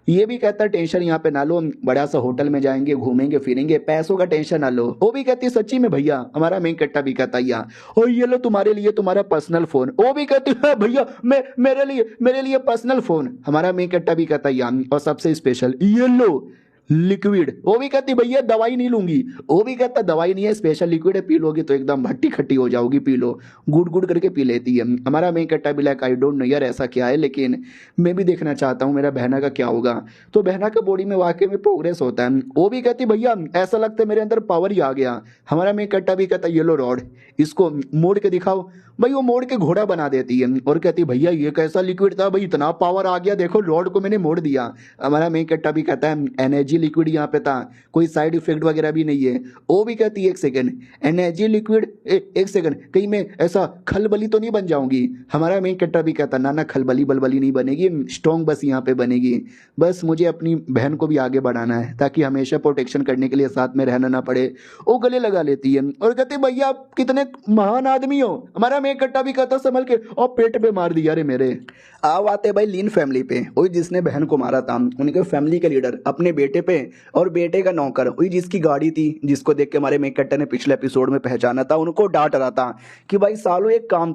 Speaker 1: ये भी कहता टेंशन यहाँ पे ना लो, बड़ा सा होटल में जाएंगे, घूमेंगे फिरेंगे, पैसों का टेंशन ना लो। वो भी कहती सच्ची में भैया। हमारा मेन कट्टा भी कहता या, और ये लो तुम्हारे लिए तुम्हारा पर्सनल फोन। वो भी कहती है भैया मैं मेरे लिए पर्सनल फोन। हमारा मेन कट्टा भी कहता या, और सबसे स्पेशल ये लो लिक्विड। वो भी कहती भैया दवाई नहीं लूंगी। वो भी कहता दवाई नहीं है, स्पेशल लिक्विड है, पी लोगी तो एकदम भट्टी खट्टी हो जाओगी, पी लो। गुड़ गुड़ करके पी लेती है। हमारा मेन कट्टा भी लाइक आई डोंट नो यार ऐसा क्या है, लेकिन मैं भी देखना चाहता हूँ मेरा बहना का क्या होगा। तो बहना का बॉडी में वाकई में प्रोग्रेस होता है। वो भी कहती भैया ऐसा लगता है मेरे अंदर पावर ही आ गया। हमारा मेन कट्टा भी कहता येलो रॉड, इसको मोड़ के दिखाओ। भाई वो मोड़ के घोड़ा बना देती है, और कहती भैया ये कैसा लिक्विड था भाई, इतना पावर आ गया, देखो रॉड को मैंने मोड़ दिया। हमारा मेन कट्टा भी कहता है एनर्जी लिक्विड यहाँ पे था, कोई साइड इफेक्ट वगैरह भी नहीं है। वो भी कहती है एक सेकंड, एनर्जी लिक्विड, एक सेकंड, कहीं मैं ऐसा खलबली तो नहीं बन जाऊंगी? हमारा मेन कट्टा भी कहता ना ना खलबली बलबली नहीं बनेगी, स्ट्रॉन्ग बस यहाँ पे बनेगी। बस मुझे अपनी बहन को भी आगे बढ़ाना है ताकि हमेशा प्रोटेक्शन करने के लिए साथ में रहना ना पड़े। वो गले लगा लेती है और कहती भैया आप कितने महान आदमी हो। हमारा मेन कट्टा भी कहता संभल के, और पेट पे मार दिया रे मेरे। आओ आते भाई लीन फैमिली पे, वही जिसने बहन को मारा था, उनके फैमिली के लीडर अपने बेटे पे, और बेटे का नौकर वही जिसकी गाड़ी थी, जिसको देख के हमारे मेन कट्टा ने पिछले एपिसोड में पहचाना था, उनको डांट रहा था कि भाई सालों एक काम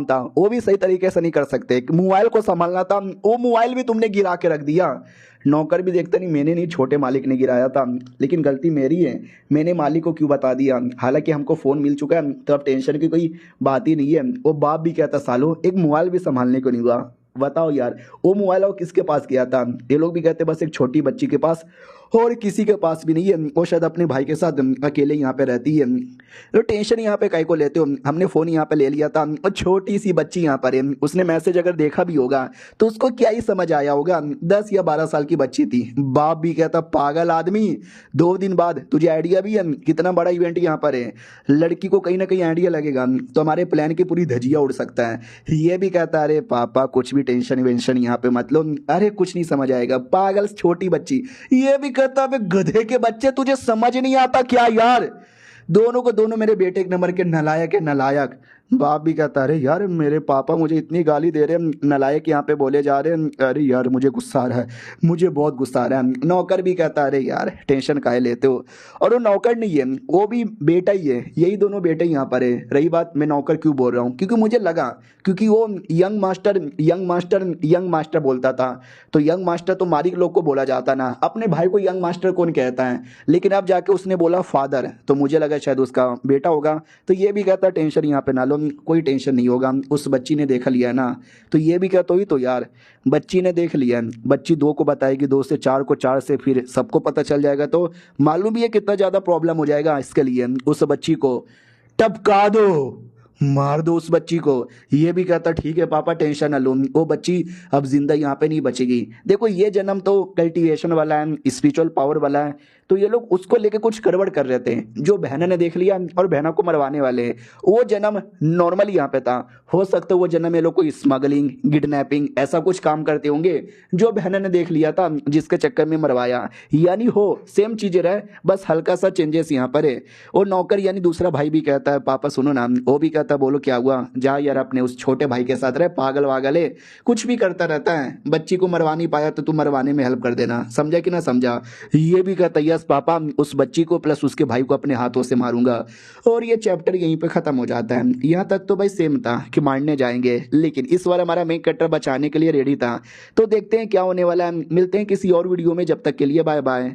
Speaker 1: था, वो भी सही तरीके से नहीं कर सकते, मोबाइल को संभालना था, वो मोबाइल भी तुमने गिरा के रख दिया। नौकर भी देखता नहीं मैंने नहीं, छोटे मालिक ने गिराया था, लेकिन गलती मेरी है, मैंने मालिक को क्यों बता दिया? हालांकि हमको फ़ोन मिल चुका है तो अब टेंशन की कोई बात ही नहीं है। वो बाप भी कहता सालो एक मोबाइल भी संभालने को नहीं हुआ। बताओ यार वो मोबाइल और किसके पास गया था? ये लोग भी कहते बस एक छोटी बच्ची के पास, और किसी के पास भी नहीं है। वो शायद अपने भाई के साथ अकेले यहाँ पे रहती है। तो टेंशन यहाँ पे काहे को लेते हो? हमने फ़ोन यहाँ पे ले लिया था, और छोटी सी बच्ची यहाँ पर है, उसने मैसेज अगर देखा भी होगा तो उसको क्या ही समझ आया होगा? 10 या 12 साल की बच्ची थी। बाप भी कहता पागल आदमी, 2 दिन बाद तुझे आइडिया भी है? कितना बड़ा इवेंट यहाँ पर है, लड़की को कहीं ना कहीं आइडिया लगेगा तो हमारे प्लान की पूरी धजिया उड़ सकता है। ये भी कहता अरे पापा कुछ भी टेंशन वेंशन यहाँ पे मतलब, अरे कुछ नहीं समझ आएगा, पागल छोटी बच्ची। ये भी कहता है गधे के बच्चे तुझे समझ नहीं आता क्या यार? दोनों को दोनों मेरे बेटे एक नंबर के नलायक है, नलायक। बाप भी कहता अरे यार मेरे पापा मुझे इतनी गाली दे रहे हैं, नलायक यहाँ पे बोले जा रहे हैं, अरे यार मुझे गुस्सा आ रहा है, मुझे बहुत गुस्सा आ रहा है। नौकर भी कहता अरे यार टेंशन काहे लेते हो? और वो नौकर नहीं है, वो भी बेटा ही है, यही दोनों बेटे यहाँ पर है। रही बात मैं नौकर क्यों बोल रहा हूँ, क्योंकि मुझे लगा, क्योंकि वो यंग मास्टर बोलता था, तो यंग मास्टर तो मालिक लोग को बोला जाता ना, अपने भाई को यंग मास्टर कौन कहता है? लेकिन अब जाके उसने बोला फादर, तो मुझे लगा शायद उसका बेटा होगा। तो ये भी कहता टेंशन यहाँ पे ना लो, कोई टेंशन नहीं होगा, उस बच्ची ने देखा लिया ना। तो ये भी कहता ही तो यार बच्ची ने देख लिया, बच्ची 2 को बताएगी, 2 से 4 को, 4 से फिर सबको पता चल जाएगा, तो मालूम भी है कितना ज़्यादा प्रॉब्लम हो जाएगा इसके लिए। उस बच्ची को टपका दो, मार दो उस बच्ची को। ये भी कहता ठीक है पापा टेंशन ना लो, वो बच्ची अब जिंदा यहाँ पे नहीं बचेगी। देखो ये जन्म तो कल्टीवेशन वाला है, स्पिरिचुअल पावर वाला है, तो ये लोग उसको लेके कुछ गड़बड़ कर रहे थे। जो बहना ने देख लिया और बहना को मरवाने वाले हैं, वो जन्म नॉर्मली यहाँ पे था। हो सकता है वो जन्म ये लोग कोई स्मगलिंग, किडनैपिंग ऐसा कुछ काम करते होंगे, जो बहना ने देख लिया था जिसके चक्कर में मरवाया। यानी हो सेम चीजें रहे, बस हल्का सा चेंजेस यहाँ पर है। और नौकर यानी दूसरा भाई भी कहता है पापा सुनो ना, वो भी कहता कहता बोलो क्या हुआ, जा यार अपने उस छोटे भाई के साथ रहे, पागल वागल है, कुछ भी करता रहता है, बच्ची को मरवा नहीं पाया तो तू मरवाने में हेल्प कर देना, समझा कि ना समझा। ये भी कहता यस पापा, उस बच्ची को प्लस उसके भाई को अपने हाथों से मारूंगा। और ये चैप्टर यहीं पे खत्म हो जाता है। यहाँ तक तो भाई सेम था कि मारने जाएंगे, लेकिन इस बार हमारा मेन कैरेक्टर बचाने के लिए रेडी था। तो देखते हैं क्या होने वाला है, मिलते हैं किसी और वीडियो में, जब तक के लिए बाय बाय।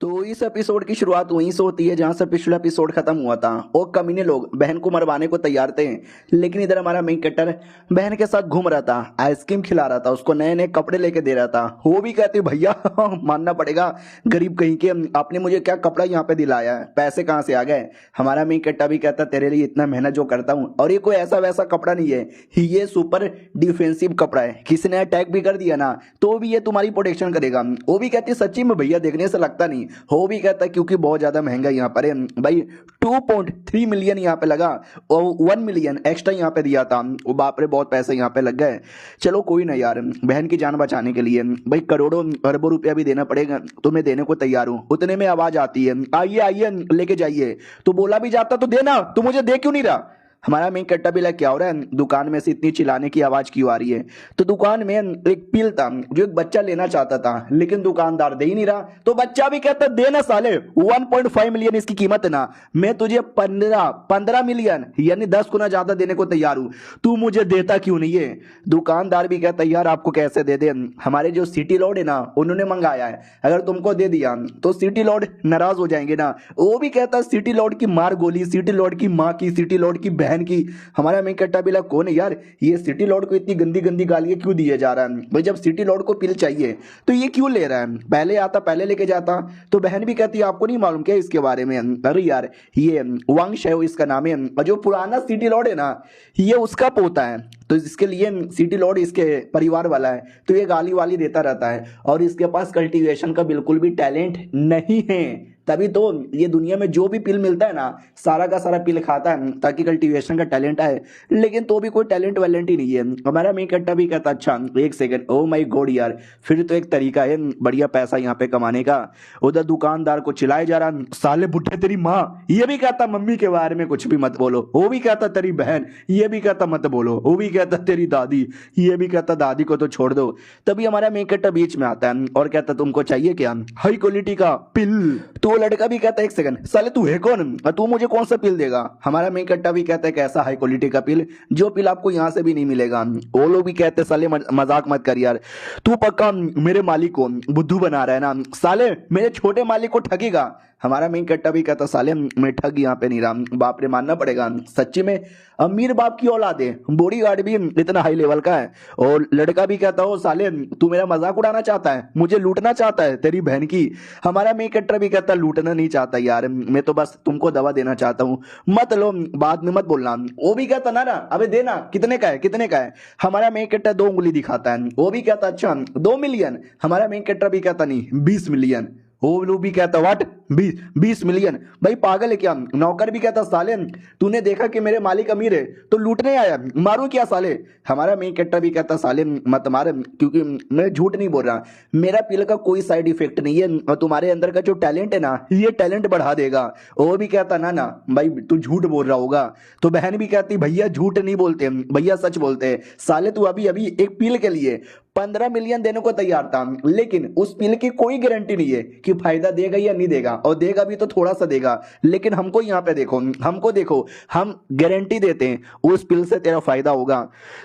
Speaker 1: तो इस एपिसोड की शुरुआत वहीं से होती है जहां से पिछला एपिसोड खत्म हुआ था। और कमीने लोग बहन को मरवाने को तैयार थे, लेकिन इधर हमारा मेन कैरेक्टर बहन के साथ घूम रहा था, आइसक्रीम खिला रहा था, उसको नए नए कपड़े लेके दे रहा था। वो भी कहती भैया मानना पड़ेगा, गरीब कहीं के, आपने मुझे क्या कपड़ा यहाँ पे दिलाया है, पैसे कहाँ से आ गए। हमारा मेन कैरेक्टर भी कहता तेरे लिए इतना मेहनत जो करता हूँ, और ये कोई ऐसा वैसा कपड़ा नहीं है, ये सुपर डिफेंसिव कपड़ा है, किसी ने अटैक भी कर दिया ना तो भी ये तुम्हारी प्रोटेक्शन करेगा। वो भी कहती सच्ची में भैया, देखने से लगता नहीं। हो भी कहता क्योंकि बहुत ज्यादा महंगा यहाँ पर है भाई, 2.3 मिलियन यहाँ पे लगा और 1 मिलियन एक्स्ट्रा यहाँ पे दिया था। वो बाप रे बहुत पैसे यहाँ पे लग गए। चलो कोई ना यार, बहन की जान बचाने के लिए भाई करोड़ों अरबों रुपया भी देना पड़ेगा तो मैं देने को तैयार हूँ। उतने में आवाज आती है आइए आइए लेके जाइए, तो बोला भी जाता तो देना, तो मुझे दे क्यों नहीं रहा। हमारा मेन कट्टा भी लग क्या हो रहा है, दुकान में से इतनी चिल्लाने की आवाज क्यों आ रही है। तो दुकान में एक पिल था जो एक बच्चा लेना चाहता था, लेकिन दुकानदार दे ही नहीं रहा। तो बच्चा भी कहता देना साले, 1.5 मिलियन इसकी कीमत है ना, मैं तुझे 15 मिलियन यानी 10 गुना ज्यादा देने को तैयार हूं, तू मुझे देता क्यों नहीं है। दुकानदार भी कहता यार आपको कैसे दे दे, हमारे जो सिटी लॉर्ड है ना उन्होंने मंगाया है, अगर तुमको दे दिया तो सिटी लॉर्ड नाराज हो जाएंगे ना। वो भी कहता सिटी लॉर्ड की मार गोली, सिटी लॉर्ड की माँ की, सिटी लॉर्ड की बहन की। हमारा मेन कट्टा भी लग कौन है यार, ये सिटी लॉर्ड को इतनी गंदी गंदी गालियां क्यों दिए जा रहा है भाई, जब सिटी लॉर्ड को पिल चाहिए तो ये क्यों ले रहा है, पहले आता पहले लेके जाता। तो बहन भी कहती है आपको नहीं मालूम क्या इसके बारे में। अरे यार ये वंश है इसका नाम है, जो पुराना सिटी लॉर्ड है ना ये उसका पोता है, तो इसके लिए सिटी लॉर्ड इसके परिवार वाला है, तो ये गाली वाली देता रहता है। और इसके पास कल्टीवेशन का बिल्कुल भी टैलेंट नहीं है, तभी तो ये दुनिया में जो भी पिल मिलता है ना सारा का सारा पिल खाता है ताकि कल्टीवेशन का टैलेंट आए, लेकिन तो भी कोई टैलेंट वैलेंट ही नहीं है। हमारा मेन कट्टा भी कहता अच्छा एक सेकंड, ओ माय गॉड यार, फिर तो एक तरीका है बढ़िया पैसा यहाँ पे कमाने का। उधर दुकानदार को चिल्लाया जा रहा साले बुढ़े तेरी माँ, ये भी कहता मम्मी के बारे में कुछ भी मत बोलो, वो भी कहता तेरी बहन, ये भी कहता मत बोलो, वो भी कहता तेरी दादी, ये भी कहता दादी को तो छोड़ दो। तभी हमारा मेन कट्टा बीच में आता है और कहता तुमको चाहिए क्या, हाई क्वालिटी का पिल। तो लड़का भी कहता है एक सेकंड साले तू है कौन, तू मुझे कौन सा पिल देगा। हमारा मेन कट्टा भी कहता है कैसा हाई क्वालिटी का पिल, जो पिल आपको यहां से भी नहीं मिलेगा। वो लोग भी कहते हैं साले मजाक मत कर यार, तू पक्का मेरे मालिक को बुद्धू बना रहा है ना, साले मेरे छोटे मालिक को ठगेगा। हमारा मेन कट्टा भी कहता साले मैं ठग यहाँ पे नहीं रहा, बाप रे मानना पड़ेगा सच्ची में अमीर बाप की औलाद है, बॉडी गार्ड भी इतना हाई लेवल का है। और लड़का भी कहता हो साले तू मेरा मजाक उड़ाना चाहता है, मुझे लूटना चाहता है तेरी बहन की। हमारा मेन कट्टा भी कहता लूटना नहीं चाहता यार, मैं तो बस तुमको दवा देना चाहता हूँ, मत लो बाद में मत बोलना। वो भी कहता ना अबे देना, कितने का है कितने का है। हमारा मेन कट्टा 2 उंगली दिखाता है, वो भी कहता अच्छा 2 मिलियन। हमारा मेन कट्टा भी कहता नहीं 20 मिलियन। वो लोग भी कहता व्हाट 20 मिलियन, भाई पागल है क्या। नौकर भी कहता साले तूने देखा कि मेरे मालिक अमीर है तो लूटने आया, मारूं क्या साले। हमारा मेन कैरेक्टर भी कहता साले मत मार, क्योंकि मैं झूठ नहीं बोल रहा, मेरा पिल का कोई साइड इफेक्ट नहीं है, और तुम्हारे अंदर का जो टैलेंट है ना ये टैलेंट बढ़ा देगा। वो भी कहता ना ना भाई तू झूठ बोल रहा होगा। तो बहन भी कहती भैया झूठ नहीं बोलते, भैया सच बोलते हैं, साले तू अभी अभी एक पिल के लिए 15 मिलियन देने को तैयार था, लेकिन उस पिल की कोई गारंटी नहीं है कि फायदा देगा या नहीं देगा, और देगा भी तो थोड़ा सा देगा। लेकिन हमको यहाँ पे देखो, हमको देखो, हम गारंटी देते हैं उस पिल से तेरा फायदा होगा।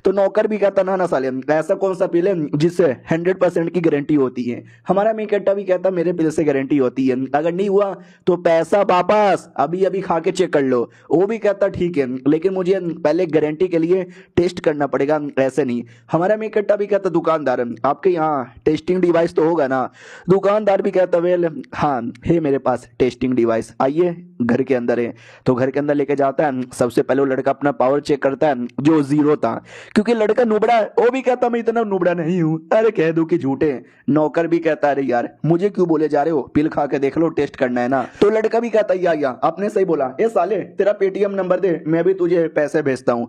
Speaker 1: तो नौकर भी कहता ना ना साले ऐसा कौन सा पिल है जिससे 100% की गारंटी होती है। हमारा मेन कट्टा भी कहता मेरे पिल से गारंटी होती है, अगर नहीं हुआ तो पैसा वापस, अभी अभी खा के चेक कर लो। वो भी कहता ठीक है, लेकिन मुझे पहले गारंटी के लिए टेस्ट करना पड़ेगा, ऐसे नहीं। हमारा मेन कट्टा भी कहता दुकानदार आपके यहाँ टेस्टिंग डिवाइस तो होगा ना। दुकानदार भी कहता वेल हाँ है मेरे पास टेस्टिंग डिवाइस, आइए घर के अंदर है। तो घर के अंदर लेके जाता है, सबसे पहले वो लड़का अपना पावर चेक करता है जो 0 था, क्योंकि लड़का नुबड़ा है। वो भी कहता मैं इतना नुबड़ा नहीं हूं, अरे कह दो कि झूठे। नौकर भी कहता अरे यार मुझे क्यों बोले जा रहे हो, पिल खा के देख लो, टेस्ट करना है ना। तो लड़का भी कहता या आपने सही बोला, ए साले तेरा पेटीएम नंबर दे, मैं भी तुझे पैसे भेजता हूँ।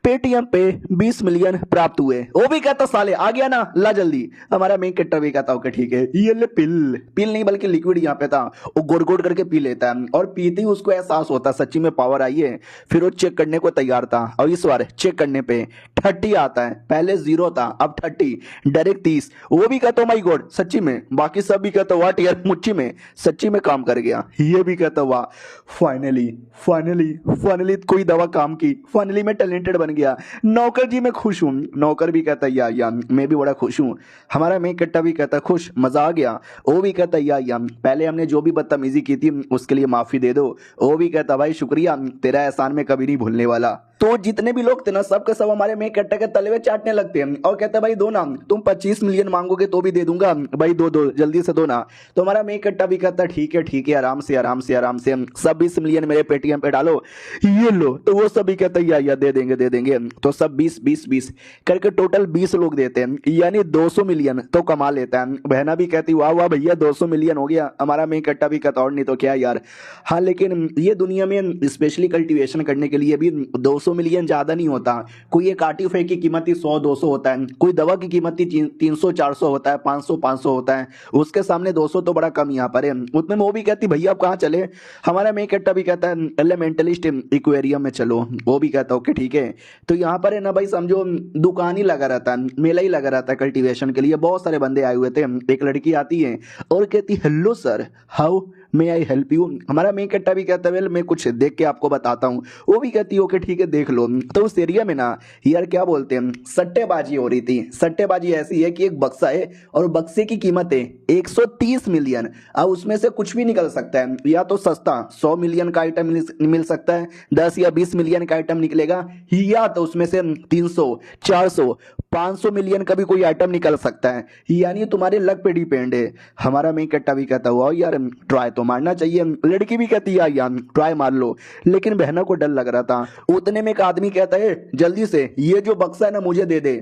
Speaker 1: पेटीएम पे 20 मिलियन प्राप्त हुए। वो भी कहता साले आ गया ना, ला जल्दी। हमारा मेन कैरेक्टर भी कहता ओके ठीक है, ये ले पिल नहीं बल्कि लिक्विड यहाँ पे था, वो गोड़ गोड़ करके पी लेता है, और पीते जीते ही उसको एहसास होता सच्ची में पावर आई है, फिर वो चेक करने को तैयार था। और इस बार चेक करने पे 30 आता है, पहले 0 था अब 30, डायरेक्ट 30। वो भी कहता माई गॉड सच्ची में, बाकी सब भी कहता वाट यार मुच्ची में सच्ची में काम कर गया। ये भी कहता वाह फाइनली फाइनली फाइनली कोई दवा काम की, फाइनली मैं टैलेंटेड बन गया। नौकर जी मैं खुश हूँ। नौकर भी कहता या मैं भी बड़ा खुश हूँ। हमारा मैं कट्टा भी कहता खुश, मजा आ गया। वो भी कहता या पहले हमने जो भी बदतमीजी की थी उसके लिए माफी दे दो। वो भी कहता भाई शुक्रिया, तेरा एहसान मैं कभी नहीं भूलने वाला। तो जितने भी लोग थे ना सब के सब हमारे में कट्टा के तले में चाटने लगते हैं और कहते भाई दो ना, तुम 25 मिलियन मांगोगे तो भी दे दूंगा भाई, दो दो जल्दी से दो ना। तो हमारा में कट्टा भी कहता ठीक है आराम से आराम से आराम से, सब 20 मिलियन मेरे पेटीएम पे डालो, ये लो। तो वो सभी कहते या दे देंगे। तो सब 20 करके टोटल 20 लोग देते हैं, यानी 200 मिलियन तो कमा लेता है। बहना भी कहती वाह वाह भैया 200 मिलियन हो गया। हमारा में कट्टा भी कहता और नहीं तो क्या यार। हाँ लेकिन ये दुनिया में स्पेशली कल्टीवेशन करने के लिए भी 200 मिलियन ज्यादा नहीं होता। कोई एक आर्टिफैक्ट की कीमत ही 100-200 होता है, कोई दवा की कीमत ही 300-400 होता है, 500-500 होता है। उसके सामने 200 तो बड़ा कम यहाँ पर है। उतने में वो भी कहती भैया आप कहाँ चले। हमारा में कट्टा भी कहता है एलिमेंटलिस्ट एक्वेरियम में चलो। वो भी कहता ओके ठीक है। तो यहाँ पर है ना भाई समझो दुकान ही लगा रहता है, मेला ही लगा रहता है कल्टीवेशन के लिए। बहुत सारे बंदे आए हुए थे। एक लड़की आती है और कहती hello sir how may I help you. हमारा मैं कट्टा भी कहता है मैं कुछ देख के आपको बताता हूँ। वो भी कहती है ओके ठीक है देख लो। तो उस एरिया में ना यार क्या बोलते हैं सट्टेबाजी हो रही थी। सट्टेबाजी ऐसी है कि एक बक्सा है और बक्से की कीमत है 130 मिलियन। अब उसमें से कुछ भी निकल सकता है, या तो सस्ता 100 मिलियन का आइटम मिल सकता है, 10 या 20 मिलियन का आइटम निकलेगा, या तो उसमें से 300 400 500 मिलियन का भी कोई आइटम निकल सकता है, यानी तुम्हारे लक पे डिपेंड है। हमारा मैं कट्टा भी कहता हुआ यार ट्राई तो मारना चाहिए। लड़की भी कहती है यार ट्राई मार लो, लेकिन बहना को डर लग रहा था। उतने में एक आदमी कहता है जल्दी से ये जो बक्सा है ना मुझे दे दे।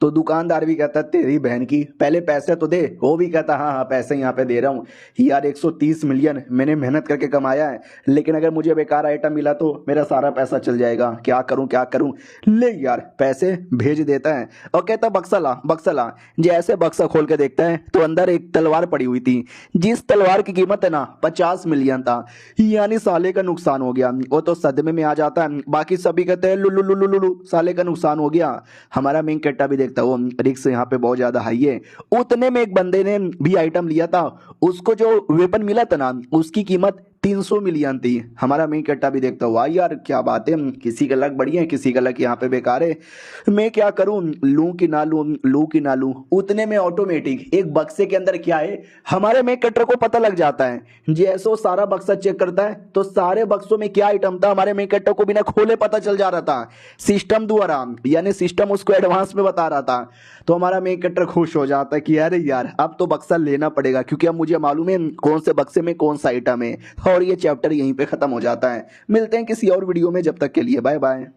Speaker 1: तो दुकानदार भी कहता तेरी बहन की पहले पैसे तो दे। वो भी कहता हाँ पैसे यहाँ पे दे रहा हूँ यार, 130 मिलियन मैंने मेहनत करके कमाया है, लेकिन अगर मुझे बेकार आइटम मिला तो मेरा सारा पैसा चल जाएगा, क्या करूं। ले यार पैसे भेज देता है और कहता बक्सा ला। जैसे बक्सा खोल के देखता है तो अंदर एक तलवार पड़ी हुई थी, जिस तलवार की कीमत है ना 50 मिलियन था, यानी साले का नुकसान हो गया। वो तो सदमे में आ जाता है। बाकी सभी कहते हैं लुलु साले का नुकसान हो गया। हमारा मेन कट्टा भी देखता वो रिक्स यहाँ पे बहुत ज्यादा हाई है। उतने में एक बंदे ने भी आइटम लिया था, उसको जो वेपन मिला था ना उसकी कीमत 300 मिलियन थी। हमारा मेन कट्टा भी देखता वाह यार क्या बात है, किसी का लक बढ़िया है किसी का लक यहाँ पे बेकार है, मैं क्या करूं लूं कि ना लूं। उतने में ऑटोमेटिक एक बक्से के अंदर क्या है हमारे मेन कट्टर को पता लग जाता है। जैसे वो सारा बक्सा चेक करता है तो सारे बक्सों में क्या आइटम था हमारे मेन कट्टर को बिना खोले पता चल जा रहा था सिस्टम द्वारा, यानी सिस्टम उसको एडवांस में बता रहा था। तो हमारा मेन कट्टर खुश हो जाता है कि अरे यार अब तो बक्सा लेना पड़ेगा, क्योंकि अब मुझे मालूम है कौन से बक्से में कौन सा आइटम है। और ये चैप्टर यहीं पे खत्म हो जाता है। मिलते हैं किसी और वीडियो में, जब तक के लिए बाय बाय।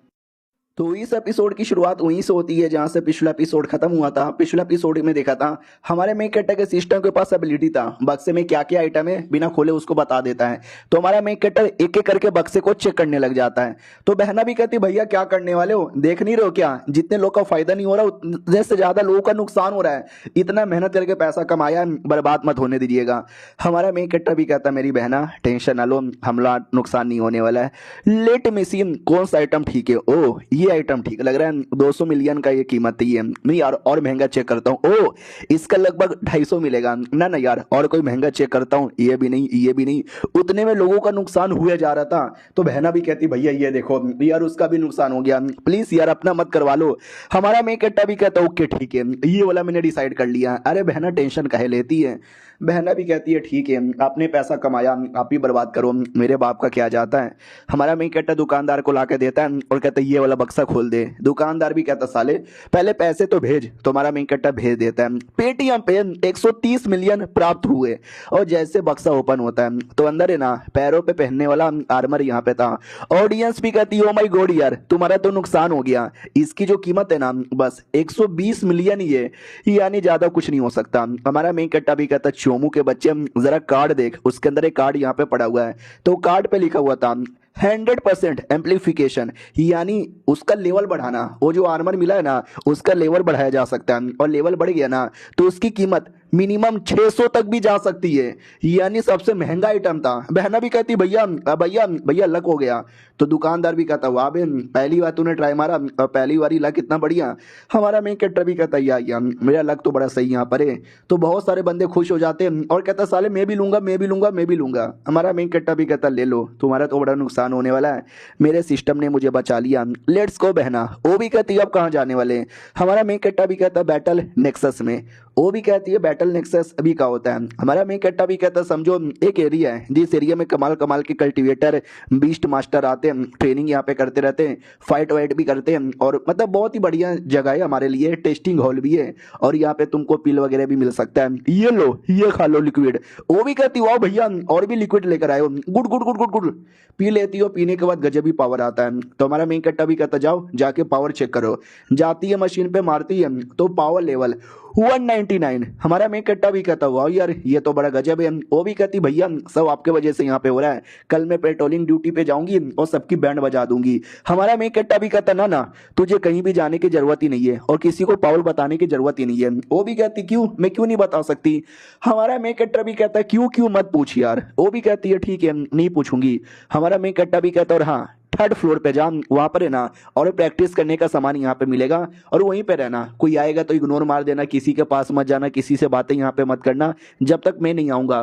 Speaker 1: तो इस एपिसोड की शुरुआत वहीं से होती है जहां से पिछला एपिसोड खत्म हुआ था। पिछला एपिसोड में देखा था हमारे मेन कैरेक्टर के सिस्टम के पास एबिलिटी था बक्से में क्या क्या आइटम है बिना खोले उसको बता देता है। तो हमारा मेन कैरेक्टर एक एक करके बक्से को चेक करने लग जाता है। तो बहना भी कहती भैया क्या करने वाले हो, देख नहीं रहे हो क्या जितने लोग का फायदा नहीं हो रहा उतने से ज्यादा लोगों का नुकसान हो रहा है, इतना मेहनत करके पैसा कमाया है बर्बाद मत होने दीजिएगा। हमारा मेन कैरेक्टर भी कहता मेरी बहना टेंशन ना लो, हमला नुकसान नहीं होने वाला है। लेट में सी कौन सा आइटम ठीक है, ओ ये आइटम ठीक लग रहा है, 200 मिलियन का ये कीमत ही है। नहीं यार और महंगा चेक करता हूँ, ओ इसका लगभग 250 मिलेगा। ना यार और कोई महंगा चेक करता हूँ, ये भी नहीं। उतने में लोगों का नुकसान हुए जा रहा था। तो बहना भी कहती भैया ये देखो यार उसका भी नुकसान हो गया, प्लीज यार अपना मत करवा लो। हमारा मेन कट्टा भी कहता ओके ठीक है ये वाला मैंने डिसाइड कर लिया। अरे बहना टेंशन काहे लेती है। बहना भी कहती है ठीक है आपने पैसा कमाया आप ही बर्बाद करो, मेरे बाप का क्या जाता है। हमारा मेन कट्टा दुकानदार को लाके देता है और कहता है ये वाला बक्सा खोल दे। दुकानदार भी कहता साले पहले पैसे तो भेज। तो हमारा मेन कट्टा भेज देता है। पेटीएम पे 130 मिलियन प्राप्त हुए और जैसे बक्सा ओपन होता है तो अंदर है ना पैरों पे पहनने वाला आर्मर यहाँ पे था। ऑडियंस भी कहती है ओ माय गॉड यार तुम्हारा तो नुकसान हो गया, इसकी जो कीमत है ना बस 120 मिलियन ही है, यानी ज्यादा कुछ नहीं हो सकता। हमारा मेन कट्टा भी कहता चोमू के बच्चे जरा कार्ड देख, उसके अंदर एक कार्ड यहाँ पे पड़ा हुआ है। तो कार्ड पे लिखा हुआ था 100% एम्पलीफिकेशन, यानी उसका लेवल बढ़ाना। वो जो आर्मर मिला है ना उसका लेवल बढ़ाया जा सकता है और लेवल बढ़ गया ना तो उसकी कीमत मिनिमम 600 तक भी जा सकती है, यानी सबसे महंगा आइटम था। बहना भी कहती भैया भैया भैया लक हो गया। तो दुकानदार भी कहता वाह बहन पहली बार तूने ट्राई मारा, पहली बार ही लक इतना बढ़िया। हमारा मेन कैरेक्टर भी कहता या मेरा लक तो बड़ा सही यहाँ पर है। तो बहुत सारे बंदे खुश हो जाते हैं और कहता साले मैं भी लूंगा मैं भी लूंगा मैं भी लूंगा। हमारा मेन कैरेक्टर भी कहता ले लो, तुम्हारा तो बड़ा नुकसान होने वाला है, मेरे सिस्टम ने मुझे बचा लिया, लेट्स गो बहना। वो भी कहती है अब कहाँ जाने वाले हैं। हमारा मेन कैरेक्टर भी कहता बैटल नेक्सस में। वो भी कहती है बैटल नेक्सस अभी का होता है। हमारा मेन कैरेक्टर भी कहता समझो एक एरिया है जिस एरिया में कमाल कमाल के कल्टीवेटर बीस्ट मास्टर आते हैं, ट्रेनिंग यहाँ पे करते रहते हैं, फाइट वाइट भी करते हैं, और मतलब बहुत ही बढ़िया जगह है हमारे लिए, टेस्टिंग हॉल भी है और यहाँ पे तुमको पिल वगैरह भी मिल सकता है, ये लो ये खा लो लिक्विड। वो भी कहती वाह भैया और भी लिक्विड लेकर आए हो, good good good good good. P लेती हो, पीने के बाद गजब ही पावर आता है। तो हमारा मेन कैरेक्टर भी कहता जाओ जाके पावर चेक करो। जाती है मशीन पे मारती है तो पावर लेवल 199। हमारा मेन कट्टा भी कहता हुआ यार ये तो बड़ा गजब है। वो भी कहती भैया सब आपके वजह से यहाँ पे हो रहा है, कल मैं पेट्रोलिंग ड्यूटी पे जाऊंगी और सबकी बैंड बजा दूंगी। हमारा मेन कट्टा भी कहता ना ना तुझे कहीं भी जाने की जरूरत ही नहीं है और किसी को पावर बताने की जरूरत ही नहीं है। वो भी कहती क्यों, मैं क्यों नहीं बता सकती। हमारा मेन कट्टा भी कहता है क्यों क्यों मत पूछ यार। वो भी कहती है ठीक है नहीं पूछूंगी। हमारा मेन कट्टा भी कहता और हाँ 3rd फ्लोर पे जा, वहां पर है ना और प्रैक्टिस करने का सामान यहाँ पे मिलेगा और वहीं पे रहना, कोई आएगा तो इग्नोर मार देना, किसी के पास मत जाना, किसी से बातें यहाँ पे मत करना जब तक मैं नहीं आऊंगा।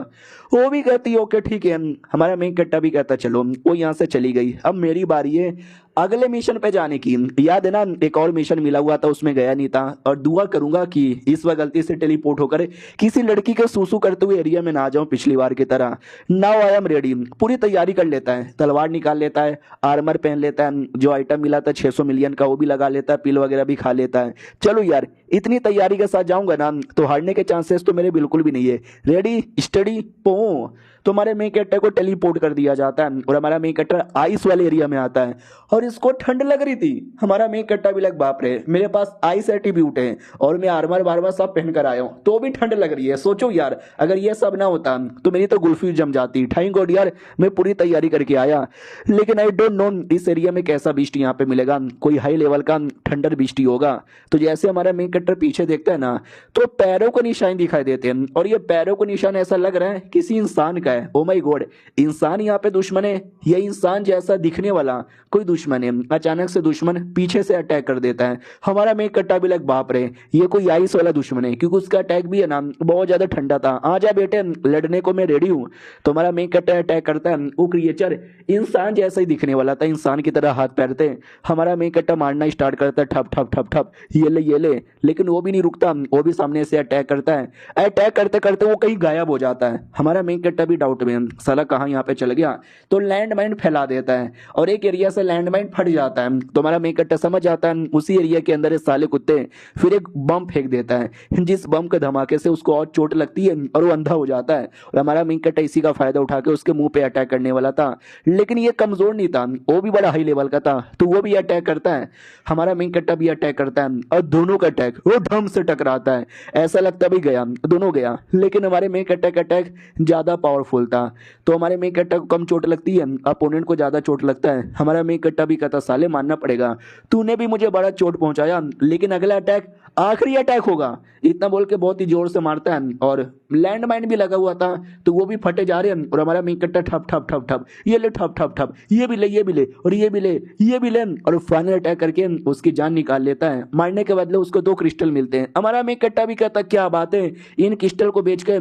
Speaker 1: वो भी कहती है ओके ठीक है। हमारा मेन कट्टा भी कहता चलो। वो यहाँ से चली गई। अब मेरी बारी है अगले मिशन पे जाने की। याद है ना एक और मिशन मिला हुआ था उसमें गया नहीं था, और दुआ करूंगा कि इस बार गलती से टेलीपोर्ट होकर किसी लड़की के सूसू करते हुए एरिया में ना आ जाऊं पिछली बार की तरह। Now I am ready. पूरी तैयारी कर लेता है, तलवार निकाल लेता है, आर्मर पहन लेता है, जो आइटम मिला था 600 मिलियन का वो भी लगा लेता है, पिल वगैरह भी खा लेता है। चलो यार इतनी तैयारी के साथ जाऊंगा ना तो हारने के चांसेस तो मेरे बिल्कुल भी नहीं है। रेडी स्टडी पो। तो हमारे मेन कैरेक्टर को टेलीपोर्ट कर दिया जाता है और हमारा मेन कैरेक्टर आइस वाले एरिया में आता है और इसको ठंड लग रही थी। हमारा मेन कैरेक्टर भी लग बाप रे मेरे पास आइस एट्रीब्यूट है और मैं आर्मर बार्मर सब पहन कर आया हूँ तो भी ठंड लग रही है। सोचो यार अगर ये सब ना होता तो मेरी तो गुल्फी जम जाती। थैंक गॉड यार मैं पूरी तैयारी करके आया, लेकिन आई डोंट नो इस एरिया में कैसा बीस्ट यहाँ पे मिलेगा, कोई हाई लेवल का थंडर बीस्ट ही होगा। तो जैसे हमारा मेन कैरेक्टर पीछे देखता है ना तो पैरों को निशान दिखाई देते हैं और ये पैरों को निशान ऐसा लग रहा है किसी इंसान का है। ओ माय गॉड इंसान यहाँ पे दुश्मन है, ये इंसान जैसा दिखने वाला कोई दुश्मन है। अचानक से दुश्मन पीछे से अटैक कर देता है। हमारा मेन कट्टा भी लग बाप रे ये कोई आइस वाला दुश्मन है क्योंकि उसका अटैक भी है ना बहुत ज्यादा ठंडा था। आ जा बेटे लड़ने को मैं रेडी हूँ। तो हमारा मेन कट्टा अटैक करता है। वो क्रिएचर इंसान जैसा ही दिखने वाला था, इंसान की तरह हाथ पैर थे। हमारा मेन कट्टा मारना स्टार्ट करता है ठप ठप ठप ठप ये ले, लेकिन वो भी नहीं रुकता, वो भी सामने से अटैक करता है। अटैक करते करते वो कहीं गायब हो जाता है। हमारा मेन कट्टा भी डाउट में साला कहाँ यहाँ पे चल गया, तो लैंड माइन फैला देता है और एक एरिया से लैंड माइन फट जाता है। तो हमारा मेन कट्टा समझ जाता है उसी एरिया के अंदर इस साले कुत्ते फिर एक बम फेंक देता है जिस बम के धमाके से उसको और चोट लगती है और वो अंधा हो जाता है। और हमारा मेन कट्टा इसी का फायदा उठा के उसके मुंह पे अटैक करने वाला था, लेकिन ये कमजोर नहीं था, वो भी बड़ा हाई लेवल का था तो वो भी अटैक करता है। हमारा मेन कट्टा भी अटैक करता है और दोनों का अटैक वो धम से टकराता है। ऐसा लगता भी गया दोनों गया, लेकिन हमारे मेन कट्टा का अटैक ज्यादा पावरफुल था तो हमारे मेन कट्टा को कम चोट लगती है, अपोनेंट को ज्यादा चोट लगता है। हमारा मेन कट्टा भी कहता साले मानना पड़ेगा तूने भी मुझे बड़ा चोट पहुंचाया, लेकिन अगला अटैक आखिरी अटैक होगा। इतना बोल के बहुत ही जोर से मारता है और लैंड माइन भी लगा हुआ था तो वो भी फटे जा रहे हैं और हमारा मेन कट्टा ठप ठप ठप ठप ये ले ठप ठप ठप ये भी ले ये भी ले और ये भी ले ये भी ले और फाइनल अटैक करके उसकी जान निकाल लेता है। मारने के बदले उसको 2 क्रिस्टल मिलते हैं। हमारा मेन कट्टा भी कहता क्या बात है, इन क्रिस्टल को बेच के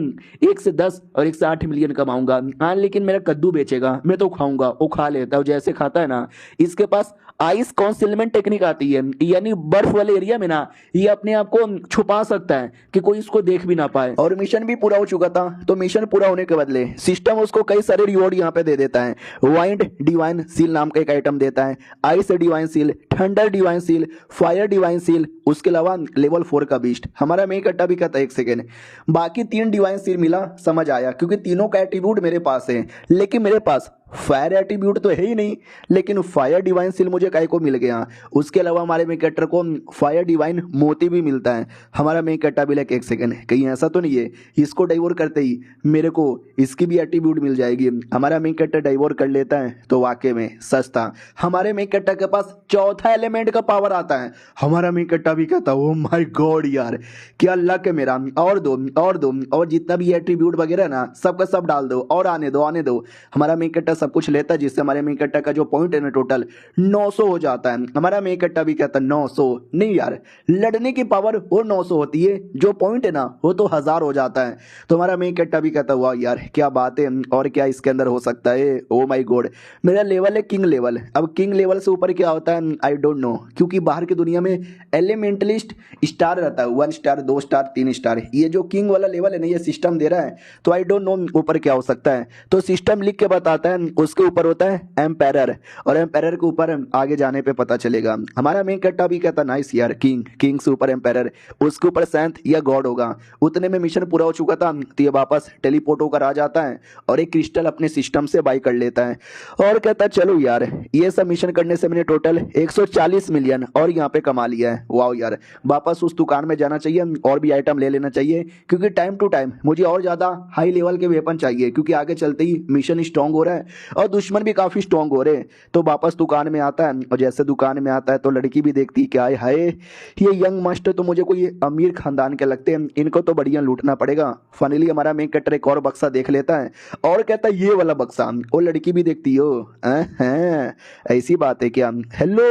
Speaker 1: 1 से 10 और 1 से 8 मिलियन कमाऊंगा। हाँ लेकिन मेरा कद्दू बेचेगा, मैं तो खाऊंगा। वो खा लेता है, जैसे खाता है ना इसके पास आइस कॉन्सिलमेंट टेक्निक आती है, यानी बर्फ वाले एरिया में ना ये अपने आप को छुपा सकता है कि कोई इसको देख भी ना पाए। और मिशन भी पूरा हो चुका था तो मिशन पूरा होने के बदले सिस्टम उसको कई सारे रिवॉर्ड यहाँ पे दे देता है। वाइंड डिवाइन सील नाम का एक आइटम देता है, ice divine seal, thunder divine seal, fire divine seal, उसके अलावा लेवल 4 का बीस्ट। हमारा मेन कट्टा भी कहता है 1 सेकेंड बाकी 3 डिवाइन सील मिला, समझ आया क्योंकि तीनों का एट्रीब्यूट मेरे पास है, लेकिन मेरे पास फायर एट्रीब्यूट तो है ही नहीं, लेकिन फायर डिवाइन सील मुझे काहे को मिल गया। उसके अलावा हमारे मेन कैरेक्टर को फायर डिवाइन मोती भी मिलता है। हमारा मेन कैरेक्टर भी लाइक एक सेकंड, कहीं ऐसा तो नहीं है इसको डाइवोर करते ही मेरे को इसकी भी एट्रीब्यूट मिल जाएगी। हमारा मेन कैरेक्टर डाइवोर कर लेता है तो वाकई में सस्ता। हमारे मेन कैरेक्टर के पास चौथा एलिमेंट का पावर आता है। हमारा मेन कैरेक्टर भी कहता है ओ माय गॉड यार क्या लक है मेरा, और दो और दो, और जितना भी एट्रीब्यूट वगैरह ना सबका सब डाल दो और आने दो आने दो। हमारा मेन कैरेक्टर सब कुछ लेता है, जिससे हमारे मेन कैरेक्टर का जो पॉइंट है ना टोटल 900 हो जाता है। हमारा मेन कैरेक्टर भी कहता है 900 नहीं यार, लड़ने की पावर वो 900 होती है, जो पॉइंट है ना वो तो 1000 हो जाता है। तो हमारा मेन कैरेक्टर भी कहता हुआ यार क्या बात है, और क्या इसके अंदर हो सकता है। ओ माय गॉड, मेरा लेवल है किंग लेवल। अब किंग लेवल से ऊपर क्या होता है आई डोंट नो, क्योंकि बाहर की दुनिया में एलिमेंटलिस्ट स्टार रहता है, 1 स्टार 2 स्टार 3 स्टार। ये जो किंग वाला लेवल है ना ये सिस्टम दे रहा है, तो आई डोंट नो ऊपर क्या हो सकता है। तो सिस्टम लिख के बताता है, उसके ऊपर होता है एम्पायर, और एम्पायर के ऊपर आगे जाने पे पता चलेगा। हमारा मेन कैरेक्टर भी कहता नाइस यार, किंग किंग से ऊपर एम्पायर, उसके ऊपर सेंथ या गॉड होगा। उतने में मिशन पूरा हो चुका था, तो ये वापस टेलीपोर्ट होकर आ जाता है और एक क्रिस्टल अपने सिस्टम से बाई कर लेता है और कहता है चलो यार ये सब मिशन करने से मैंने टोटल 140 मिलियन और यहाँ पे कमा लिया है। वाह यार, वापस उस दुकान में जाना चाहिए और भी आइटम ले लेना चाहिए, क्योंकि टाइम टू टाइम मुझे और ज़्यादा हाई लेवल के वेपन चाहिए, क्योंकि आगे चलते ही मिशन स्ट्रॉन्ग हो रहा है और दुश्मन भी काफ़ी स्ट्रॉन्ग हो रहे हैं। तो वापस दुकान में आता है, और जैसे दुकान में आता है तो लड़की भी देखती है क्या है हाय ये यंग मास्टर तो मुझे कोई अमीर खानदान के लगते हैं, इनको तो बढ़िया लूटना पड़ेगा। फाइनली हमारा मेन कैरेक्टर एक और बक्सा देख लेता है और कहता है ये वाला बक्सा। वो लड़की भी देखती हो हैं, ऐसी बात है क्या। हेलो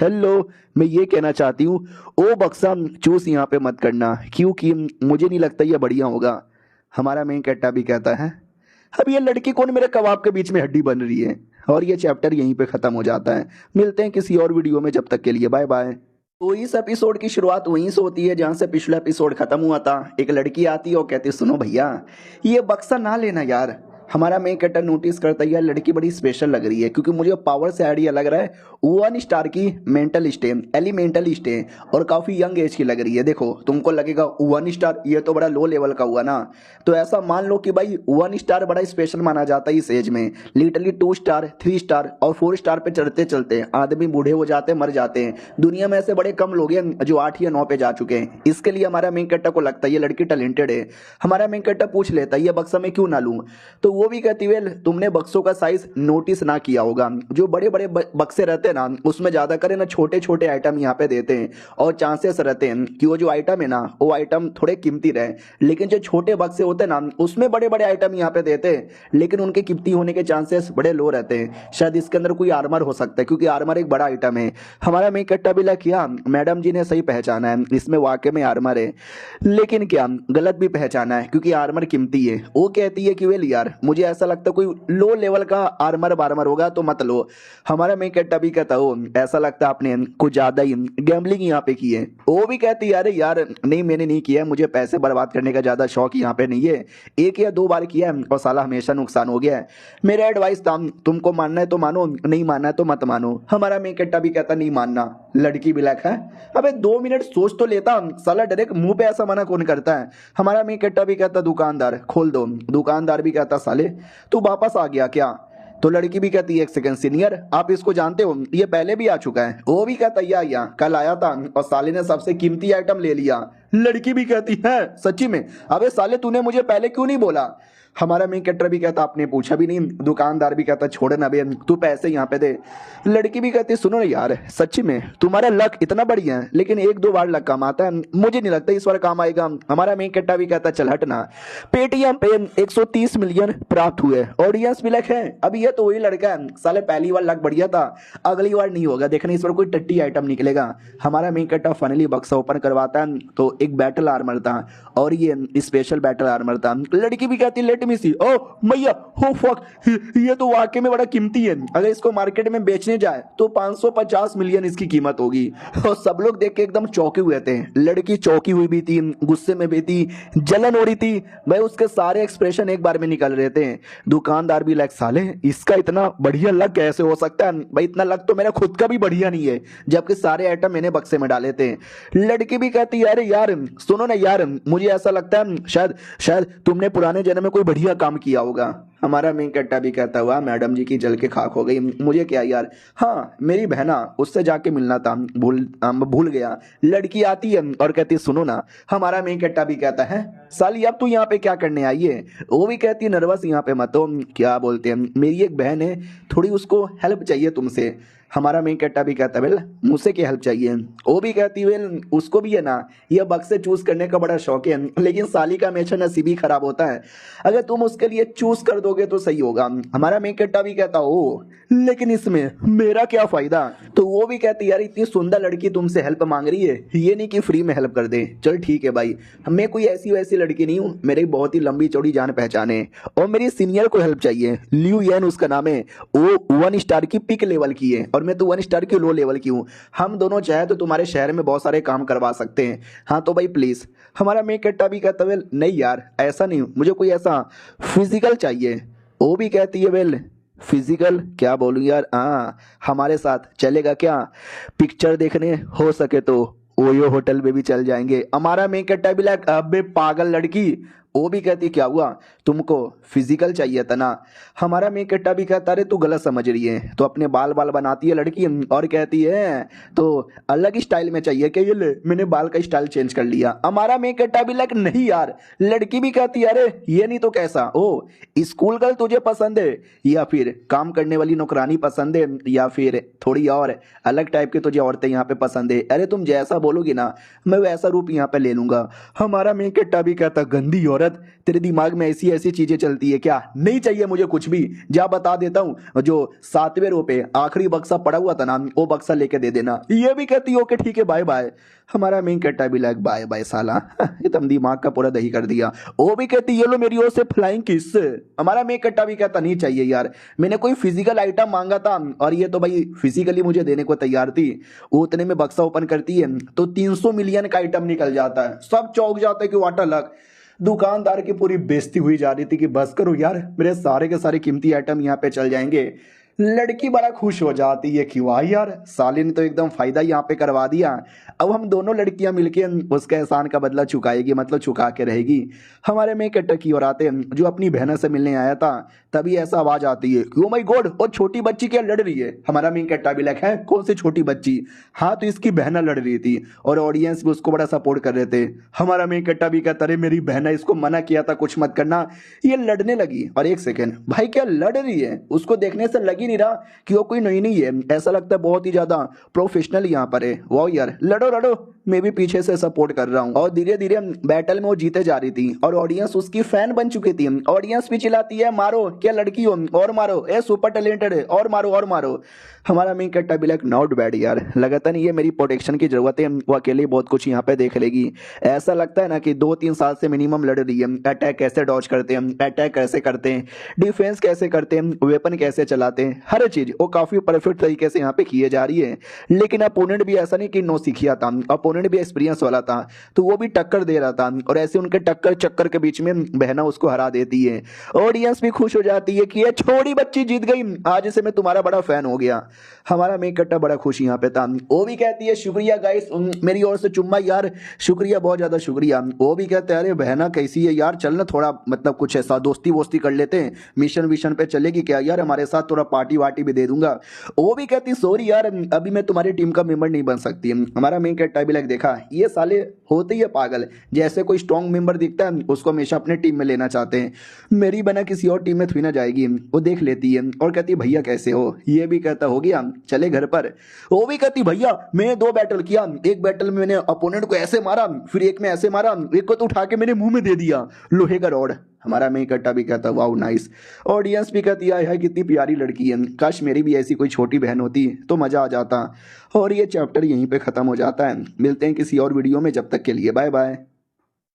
Speaker 1: हेलो, मैं ये कहना चाहती हूँ वो बक्सा चूस यहाँ पे मत करना, क्योंकि मुझे नहीं लगता ये बढ़िया होगा। हमारा मेन कैरेक्टर भी कहता है अब ये लड़की कौन मेरे कबाब के बीच में हड्डी बन रही है। और ये चैप्टर यहीं पे खत्म हो जाता है। मिलते हैं किसी और वीडियो में, जब तक के लिए बाय बाय। तो इस एपिसोड की शुरुआत वहीं से होती है जहां से पिछला एपिसोड खत्म हुआ था। एक लड़की आती है और कहती है सुनो भैया ये बक्सा ना लेना यार। हमारा मेन कैरेक्टर नोटिस करता है यार लड़की बड़ी स्पेशल लग रही है, क्योंकि मुझे पावर से आइडिया लग रहा है 1 स्टार की मेंटलिस्ट है, एलिमेंटलिस्ट है और काफ़ी यंग एज की लग रही है। देखो तुमको लगेगा 1 स्टार ये तो बड़ा लो लेवल का हुआ ना, तो ऐसा मान लो कि भाई 1 स्टार बड़ा स्पेशल माना जाता है इस एज में। लिटरली 2 स्टार 3 स्टार और 4 स्टार पे चढ़ते चलते आदमी बूढ़े हो जाते हैं, मर जाते हैं। दुनिया में ऐसे बड़े कम लोग हैं जो 8 या 9 पे जा चुके हैं। इसके लिए हमारा मेन कैरेक्टर को लगता है ये लड़की टैलेंटेड है। हमारा मेन कैरेक्टर पूछ लेता है ये बक्सा मैं क्यों ना लूँ, तो वो भी कहती है तुमने बक्सों का साइज नोटिस ना किया होगा, जो बड़े बड़े बक्से रहते हैं ना उसमें ज्यादा करे ना छोटे छोटे आइटम यहाँ पे देते हैं, और चांसेस रहते हैं कि वो जो आइटम है ना वो आइटम थोड़े कीमती रहे। लेकिन जो छोटे बक्से होते हैं ना उसमें बड़े बड़े आइटम यहाँ पे देते हैं, लेकिन उनके कीमती होने के चांसेस बड़े लो रहते हैं। शायद इसके अंदर कोई आर्मर हो सकता है, क्योंकि आर्मर एक बड़ा आइटम है। हमारा मेन कैरेक्टर भी किया मैडम जी ने सही पहचाना है, इसमें वाकई में आर्मर है, लेकिन क्या गलत भी पहचाना है, क्योंकि आर्मर कीमती है। वो कहती है कि वेल यार मुझे ऐसा लगता है कोई लो लेवल का आर्मर बार्मर होगा तो मत लो। हमारा मेन कैरेक्टर भी कहता हो ऐसा लगता है आपने कुछ ज्यादा ही गैम्बलिंग यहाँ पे की है। वो भी कहती है अरे यार नहीं मैंने नहीं किया है, मुझे पैसे बर्बाद करने का ज्यादा शौक यहाँ पे नहीं है, 1 या 2 बार किया है और साला हमेशा नुकसान हो गया है। मेरा एडवाइस था तुमको मानना है तो मानो, नहीं मानना है तो मत मानो। हमारा मेन कैरेक्टर भी कहता नहीं मानना। लड़की भी है अबे 2 मिनट सोच तो लेता, साला डायरेक्ट मुंह पे ऐसा मना कौन करता है। हमारा मेन कैरेक्टर भी कहता दुकानदार खोल दो। दुकानदार भी कहता साले तू वापस आ गया क्या। तो लड़की भी कहती है 1 सेकंड सीनियर आप इसको जानते हो, ये पहले भी आ चुका है। वो भी कहता या कल आया था और साले ने सबसे कीमती आइटम ले लिया। लड़की भी कहती है सच्ची में, अबे साले तूने मुझे पहले क्यों नहीं बोला। हमारा मेन कैरेक्टर भी कहता आपने पूछा भी नहीं। दुकानदार भी कहता छोड़ ना बे तू पैसे यहाँ पे दे। लड़की भी कहती सुनो ना यार सच्ची में तुम्हारा लक इतना बढ़िया है, लेकिन 1-2 बार लक काम आता है, मुझे नहीं लगता इस बार काम आएगा। हमारा मेन कैरेक्टर भी कहता चल हटना। पेटीएम पे 130 मिलियन प्राप्त हुए। ऑडियंस भी है अब ये तो वही लड़का है, साले पहली बार लक बढ़िया था, अगली बार नहीं होगा, देखना इस बार कोई टट्टी आइटम निकलेगा। हमारा मेन कैरेक्टर फाइनली बक्सा ओपन करवाता है तो एक बैटल आर्मर था, और ये स्पेशल बैटल आर्मर था। लड़की भी कहती लेट मी सी। ओ मैया हो फक, ये तो वाकई में बड़ा कीमती है, अगर इसको मार्केट में बेचने जाए तो 550 मिलियन इसकी कीमत होगी। और सब लोग देख के एकदम चौंके हुए थे। लड़की चौंकी हुई भी थी, गुस्से में भी थी, जलन हो रही थी भाई, उसके सारे एक्सप्रेशन एक बार में निकल रहे थे। दुकानदार भी साले इसका इतना बढ़िया लक कैसे हो सकता है भाई, इतना लक तो मेरा खुद का भी बढ़िया नहीं है, जबकि सारे आइटम मैंने बक्से में डाले थे। लड़की भी कहती है अरे यार सुनो ना यार मुझे ऐसा लगता है शायद तुमने पुराने जन्म में कोई बढ़िया काम किया होगा। हमारा मेन कट्टा भी कहता हुआ मैडम जी की जल के खाक हो गई, मुझे क्या यार, हाँ मेरी बहना उससे जाके मिलना था, भूल गया। लड़की आती है और कहती सुनो ना। हमारा मेन कट्टा भी कहता है साली अब तू यहाँ पे क्या करने आई है। वो भी कहती है नर्वस यहाँ पे मत हो, क्या बोलते हैं मेरी एक बहन है, थोड़ी उसको हेल्प चाहिए तुमसे। हमारा मेन कट्टा भी कहता है वेल मुझसे क्या हेल्प चाहिए। वो भी कहती है वेल उसको भी है ना ये बक्से चूज करने का बड़ा शौक है, लेकिन साली का हमेशा नसीब ही खराब होता है, अगर तुम उसके लिए चूज कर दोगे तो सही होगा। हमारा मेन कट्टा भी कहता ओ लेकिन इसमें मेरा क्या फायदा। तो वो भी कहती यार इतनी सुंदर लड़की तुमसे हेल्प मांग रही है, ये नहीं कि फ्री में हेल्प कर दे। चल ठीक है भाई, मैं कोई ऐसी वैसी लड़की नहीं हूँ, मेरी बहुत ही लंबी चौड़ी जान पहचान है और मेरी सीनियर को हेल्प चाहिए, लियू येन उसका नाम है, वो 1 स्टार की पिक लेवल की है और मैं तो 1 स्टार की लो लेवल की हूँ। हम दोनों चाहे तो तुम्हारे शहर में बहुत सारे काम करवा सकते हैं, हाँ तो भाई प्लीज। हमारा मेन कट्टा भी कहता है नहीं यार ऐसा नहीं, मुझे कोई ऐसा फिजिकल चाहिए। वो भी कहती है वेल फिजिकल क्या बोलूं यार, हाँ हमारे साथ चलेगा क्या, पिक्चर देखने हो सके तो ओयो होटल में भी चल जाएंगे। हमारा मेन कट्टा भी लाइक अबे पागल लड़की। वो भी कहती क्या हुआ तुमको फिजिकल चाहिए था ना। हमारा मेन कट्टा भी कहता अरे तू गलत समझ रही है, तो अपने बाल बाल बनाती है लड़की और कहती है तो अलग स्टाइल में चाहिए क्या, ये ले मैंने बाल का स्टाइल चेंज कर लिया। हमारा मेन कट्टा भी लाइक नहीं यार। लड़की भी कहती है अरे ये नहीं तो कैसा, ओ स्कूल गर्ल तुझे पसंद है या फिर काम करने वाली नौकरानी पसंद है या फिर थोड़ी और अलग टाइप की तुझे औरतें यहाँ पे पसंद है, अरे तुम जैसा बोलोगी ना मैं वैसा रूप यहाँ पे ले लूंगा। हमारा मेन कट्टा भी कहता गंदी औरत, तेरे दिमाग में ऐसी ऐसी चीजें चलती है क्या, नहीं चाहिए मुझे कुछ भी, जा बता देता हूँ जो 7वें रो पे आखिरी बक्सा पड़ा हुआ था ना वो बक्सा लेके दे देना। ये भी कहती ओके ठीक है बाय बाय। हमारा मेन कट्टा भी लाइक बाय बाय साला, ये तुम दिमाग का पूरा दही कर दिया। वो भी कहती ये लो मेरी ओर से फ्लाइंग किस। हमारा मेन कट्टा भी कहता नहीं चाहिए यार, मैंने कोई फिजिकल आइटम मांगा था और ये तो भाई फिजिकली मुझे देने को तैयार थी। वो उतने में बक्सा ओपन करती है तो 300 मिलियन का आइटम निकल जाता है, सब चौंक जाते हैं कि वाटर लक। दुकानदार की पूरी बेइज्जती हुई जा रही थी कि बस करो यार मेरे सारे के सारे कीमती आइटम यहाँ पे चल जाएंगे। लड़की बड़ा खुश हो जाती है कि वाह यार साली ने तो एकदम फायदा यहाँ पे करवा दिया, अब हम दोनों लड़कियां मिलके उसके एहसान का बदला चुकाएगी, मतलब चुका के रहेगी। हमारे में कट्टा की ओर आते हैं जो अपनी बहना से मिलने आया था, तभी ऐसा आवाज आती है ओ माय गॉड और छोटी बच्ची क्या लड़ रही है। हमारा मेन कट्टा भी लगा है कौन सी छोटी बच्ची, हाँ तो इसकी बहना लड़ रही थी और ऑडियंस भी उसको बड़ा सपोर्ट कर रहे थे। हमारा मेन कट्टा भी कहता अरे मेरी बहना, इसको मना किया था कुछ मत करना, ये लड़ने लगी। और एक सेकेंड भाई क्या लड़ रही है, उसको देखने से लगी नहीं रहा कि वो कोई नई नहीं है, ऐसा लगता है बहुत ही ज्यादा प्रोफेशनल यहाँ पर है। वाह यार लड़ो लड़ो, मैं भी पीछे से सपोर्ट कर रहा हूँ। और धीरे धीरे बैटल में वो जीते जा रही थी और ऑडियंस उसकी फैन बन चुकी थी। ऑडियंस भी चिल्लाती है मारो क्या लड़की हो और मारो, ए सुपर टैलेंटेड है और मारो और मारो। हमारा मेन कट्टा भी लाइक नॉट बैड यार, लगता नहीं है मेरी प्रोटेक्शन की जरूरत है, वो अकेले बहुत कुछ यहाँ पे देख लेगी। ऐसा लगता है ना कि 2-3 साल से मिनिमम लड़ रही है, अटैक कैसे डॉज करते हैं, अटैक कैसे करते हैं, डिफेंस कैसे करते हैं, वेपन कैसे चलाते हैं, हर चीज वो काफी परफेक्ट तरीके से यहाँ पे किए जा रही है। लेकिन अपोनेंट भी ऐसा नहीं कि नो सीखिया था, अपोनेंट भी एक्सपीरियंस वाला था तो वो भी टक्कर दे रहा था और ऐसे उनके टक्कर चक्कर के बीच में बहना उसको हरा देती है। ऑडियंस भी खुश हो जाती है कि ये छोटी बच्ची जीत गई, आज से मैं तुम्हारा बड़ा फैन हो गया। हमारा मेन कट्टा बड़ा खुश यहाँ पे था। वो भी कहती है शुक्रिया गाइस मेरी ओर से चुम्मा यार, शुक्रिया बहुत ज्यादा शुक्रिया। वो भी कहते हैं अरे बहना कैसी है यार, चल ना थोड़ा मतलब कुछ ऐसा दोस्ती वोस्ती कर लेते हैं, मिशन विशन पे चलेगी क्या यार हमारे साथ, थोड़ा पार्टी वार्टी भी दे दूंगा। वो भी कहती सॉरी यार अभी मैं तुम्हारी टीम का मेंबर नहीं बन सकती। हमारा मेन कट्टा भी लाइक देखा ये साले होते ही है पागल, जैसे कोई स्ट्रॉन्ग मेंबर दिखता है उसको हमेशा अपने टीम में लेना चाहते हैं। मेरी बना किसी और टीम में थोड़ी ना जाएगी। वो देख लेती है और कहती है भैया कैसे हो, ये भी कहता हो गया चले घर पर। वो भी कहती भैया मैंने 2 बैटल किया, एक बैटल में मैंने अपोनेंट को ऐसे मारा, फिर एक में ऐसे मारा, एक को तो उठा के मेरे मुंह में दे दिया लोहे का रॉड। हमारा मेन कट्टा भी कहता वाओ नाइस। ऑडियंस भी कहती है कितनी प्यारी लड़की है, काश मेरी भी ऐसी कोई छोटी बहन होती तो मजा आ जाता। और ये चैप्टर यहीं पे खत्म हो जाता है। मिलते हैं किसी और वीडियो में, जब तक के लिए बाय बाय।